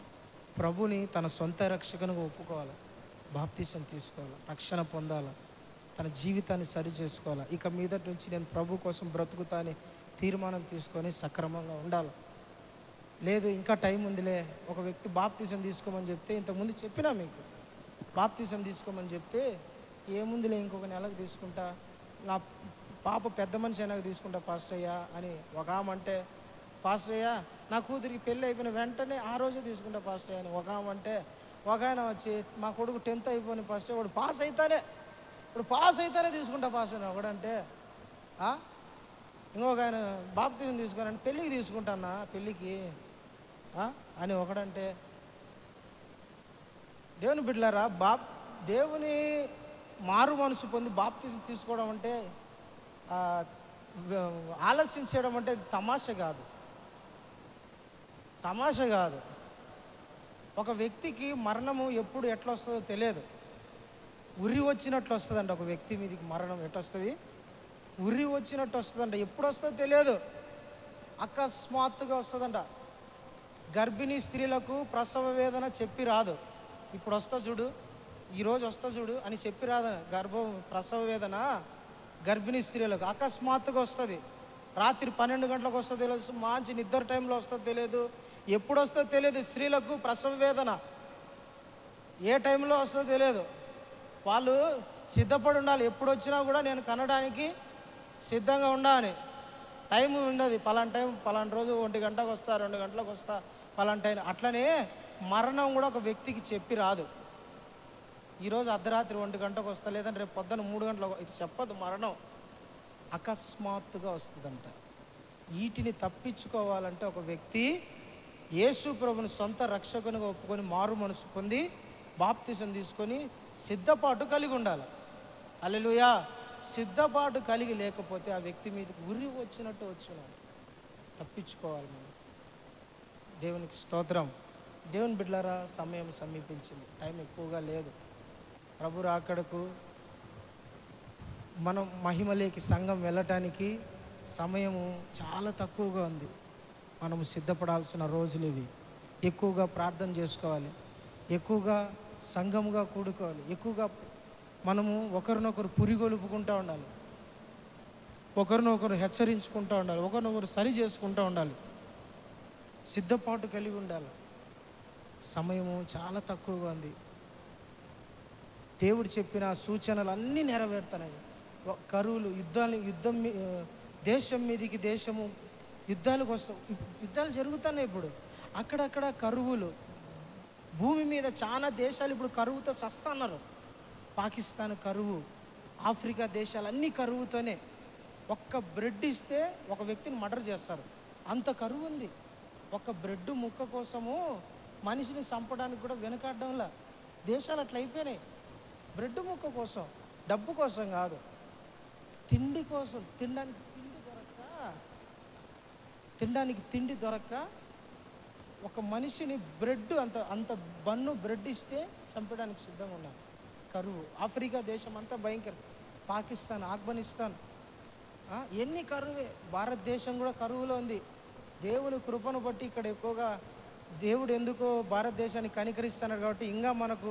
ప్రభుని తన సొంత రక్షకునిగా ఒప్పుకోవాలి, బాప్తిసం తీసుకోవాలి, రక్షణ పొందాలి, తన జీవితాన్ని సరి చేసుకోవాలి. ఇక మీదటి నుంచి నేను ప్రభు కోసం బ్రతుకుతా అని తీర్మానం తీసుకొని సక్రమంగా ఉండాలి. లేదు ఇంకా టైం ఉందిలే, ఒక వ్యక్తి బాప్తిసం తీసుకోమని చెప్తే, ఇంతకుముందు చెప్పినా మీకు, బాప్తిసం తీసుకోమని చెప్తే ఏముందిలే ఇంకొక నెలకు తీసుకుంటా, నా పాప పెద్ద మనిషి అయినాక తీసుకుంటా పాస్టర్ అయ్యా అని ఒక ఆమె అంటే, పాస్టర్ అయ్యా నా కూతురికి పెళ్ళి అయిపోయిన వెంటనే ఆ రోజే తీసుకుంటా పాస్టర్ అయ్యా అని ఒక ఆమె అంటే, ఒక ఆయన వచ్చి మా కొడుకు 10th అయిపోయిన పాస్టర్, వాడు పాస్ అవుతానే తీసుకుంటా పాస్టర్ అని ఒకడంటే, ఇంకొక ఆయన బాప్తిసం తీసుకోనంటే పెళ్ళికి తీసుకుంటానా పెళ్ళికి అని ఒకడంటే, దేవుని బిడ్డలారా, దేవుని మారు మనసు పొంది బాప్తిసం తీసుకోవడం అంటే, ఆలస్యం చేయడం అంటే తమాష కాదు. ఒక వ్యక్తికి మరణము ఎప్పుడు ఎట్లా వస్తుందో తెలియదు. ఉరి వచ్చినట్లు వస్తుందంట. ఒక వ్యక్తి మీదకి మరణం ఎట్లొస్తుంది? ఉరి వచ్చినట్టు వస్తుందంట. ఎప్పుడు వస్తుందో తెలియదు, అకస్మాత్తుగా వస్తుందంట. గర్భిణీ స్త్రీలకు ప్రసవ వేదన చెప్పి రాదు. ఇప్పుడు వస్తా చూడు, ఈరోజు వస్తా చూడు అని చెప్పి రాదు. ప్రసవ వేదన గర్భిణీ స్త్రీలకు అకస్మాత్తుగా వస్తుంది. రాత్రి 12 గంటలకు వస్తుందో తెలియదు, మంచి నిద్ర టైంలో వస్తుందో తెలియదు, ఎప్పుడు వస్తుందో తెలియదు. స్త్రీలకు ప్రసవ వేదన ఏ టైంలో వస్తుందో తెలియదు. వాళ్ళు సిద్ధపడి ఉండాలి. ఎప్పుడు వచ్చినా కూడా నేను కనడానికి సిద్ధంగా ఉండాలని. టైం ఉండదు, పలానా టైం పలానా రోజు 1 గంటకు వస్తా, 2 గంటలకు వస్తా, పలానా టైం. అట్లనే మరణం కూడా ఒక వ్యక్తికి చెప్పి రాదు. ఈరోజు అర్ధరాత్రి 1 గంటకు వస్తా, లేదంటే రేపు పొద్దున్న 3 గంటలకు, ఇది చెప్పదు. మరణం అకస్మాత్తుగా వస్తుందంట. వీటిని తప్పించుకోవాలంటే ఒక వ్యక్తి యేసు ప్రభుని సొంత రక్షకునిగా ఒప్పుకొని మారు మనసు పొంది బాప్తిసం తీసుకొని సిద్ధపాటు కలిగి ఉండాలి. హల్లెలూయా. సిద్ధపాటు కలిగి లేకపోతే ఆ వ్యక్తి మీదకి ఉరి వచ్చినట్టు వచ్చినాడు. తప్పించుకోవాలి మనం. దేవునికి స్తోత్రం. దేవుని బిడ్డలారా, సమయం సమీపించింది, టైం ఎక్కువగా లేదు. ప్రభు రాకడకు మనం మహిమలేకి సంఘం వెళ్ళటానికి సమయము చాలా తక్కువగా ఉంది. మనము సిద్ధపడాల్సిన రోజులు ఇవి. ఎక్కువగా ప్రార్థన చేసుకోవాలి, ఎక్కువగా సంఘముగా కూడుకోవాలి, ఎక్కువగా మనము ఒకరినొకరు పురిగొలుపుకుంటూ ఉండాలి, ఒకరినొకరు హెచ్చరించుకుంటూ ఉండాలి, ఒకరినొకరు సరి చేసుకుంటూ ఉండాలి, సిద్ధపాటు కలిగి ఉండాలి. సమయము చాలా తక్కువగా ఉంది. దేవుడు చెప్పిన సూచనలు అన్నీ నెరవేరుతున్నాయి. కరువులు, దేశం మీదికి దేశము యుద్ధాలకు వస్తాం. యుద్ధాలు జరుగుతున్నాయి ఇప్పుడు. అక్కడక్కడ కరువులు, భూమి మీద చాలా దేశాలు ఇప్పుడు కరువుతో సస్తున్నారు. పాకిస్తాన్ కరువు, ఆఫ్రికా దేశాలు అన్నీ కరువుతోనే. ఒక్క బ్రెడ్ ఇస్తే ఒక వ్యక్తిని మర్డర్ చేస్తారు, అంత కరువు ఉంది. ఒక బ్రెడ్ ముక్క కోసము మనిషిని చంపడానికి కూడా వెనకాడడంలా దేశాలు అట్లా అయిపోయినాయి. బ్రెడ్ ముక్క కోసం, డబ్బు కోసం కాదు, తిండి కోసం. తినడానికి తిండి దొరక్క ఒక మనిషిని అంత బన్ను బ్రెడ్ ఇస్తే చంపడానికి సిద్ధంగా ఉన్నారు. కరువు. ఆఫ్రికా దేశం అంతా భయంకరం, పాకిస్తాన్, ఆఫ్ఘనిస్తాన్ ఎన్ని కరువే. భారతదేశం కూడా కరువులో ఉంది. దేవుని కృపను బట్టి ఇక్కడ ఎక్కువగా దేవుడు ఎందుకో భారతదేశాన్ని కనికరిస్తున్నాడు కాబట్టి ఇంకా మనకు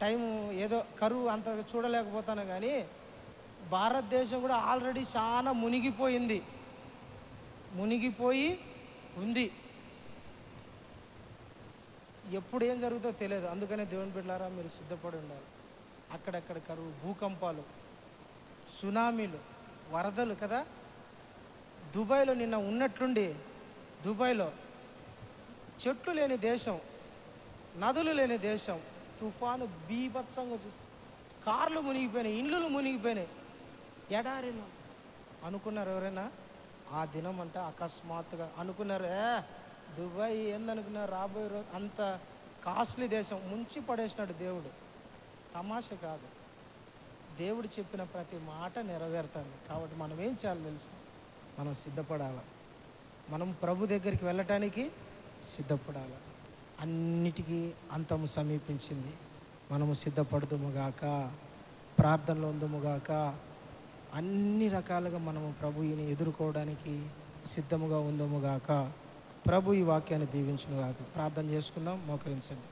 టైం ఏదో కరువు అంత చూడలేకపోతాను. కానీ భారతదేశం కూడా ఆల్రెడీ చాలా మునిగిపోయి ఉంది. ఎప్పుడు ఏం జరుగుతుందో తెలియదు. అందుకనే దేవుని బిడ్డలారా మీరు సిద్ధపడి ఉండాలి. అక్కడక్కడ కరువు, భూకంపాలు, సునామీలు, వరదలు కదా. దుబాయ్లో నిన్న ఉన్నట్లుండి, దుబాయ్లో చెట్లు లేని దేశం, నదులు లేని దేశం, తుఫాను బీభత్సంగా చూసి కార్లు మునిగిపోయినాయి, ఇండ్లు మునిగిపోయినాయి, ఎడారిలో. అనుకున్నారు ఎవరైనా ఆ దినం అంటే అకస్మాత్తుగా అనుకున్నారు, దుబాయ్ ఏందనుకున్నారు, రాబోయే రోజు అంత కాస్ట్లీ దేశం ముంచి పడేసినాడు దేవుడు. తమాషా కాదు, దేవుడు చెప్పిన ప్రతి మాట నెరవేరుతుంది. కాబట్టి మనం ఏం చేయాలో తెలుసు, మనం సిద్ధపడాలి. మనం ప్రభు దగ్గరికి వెళ్ళటానికి సిద్ధపడాలి. అన్నిటికీ అంతము సమీపించింది. మనము సిద్ధపడుదుముగాక, ప్రార్థనలో ఉందుముగాక, అన్ని రకాలుగా మనము ప్రభువుని ఎదుర్కోవడానికి సిద్ధముగా ఉందముగాక. ప్రభు ఈ వాక్యాన్ని దీవించునుగాక. ప్రార్థన చేసుకుందాం, మోకరించండి.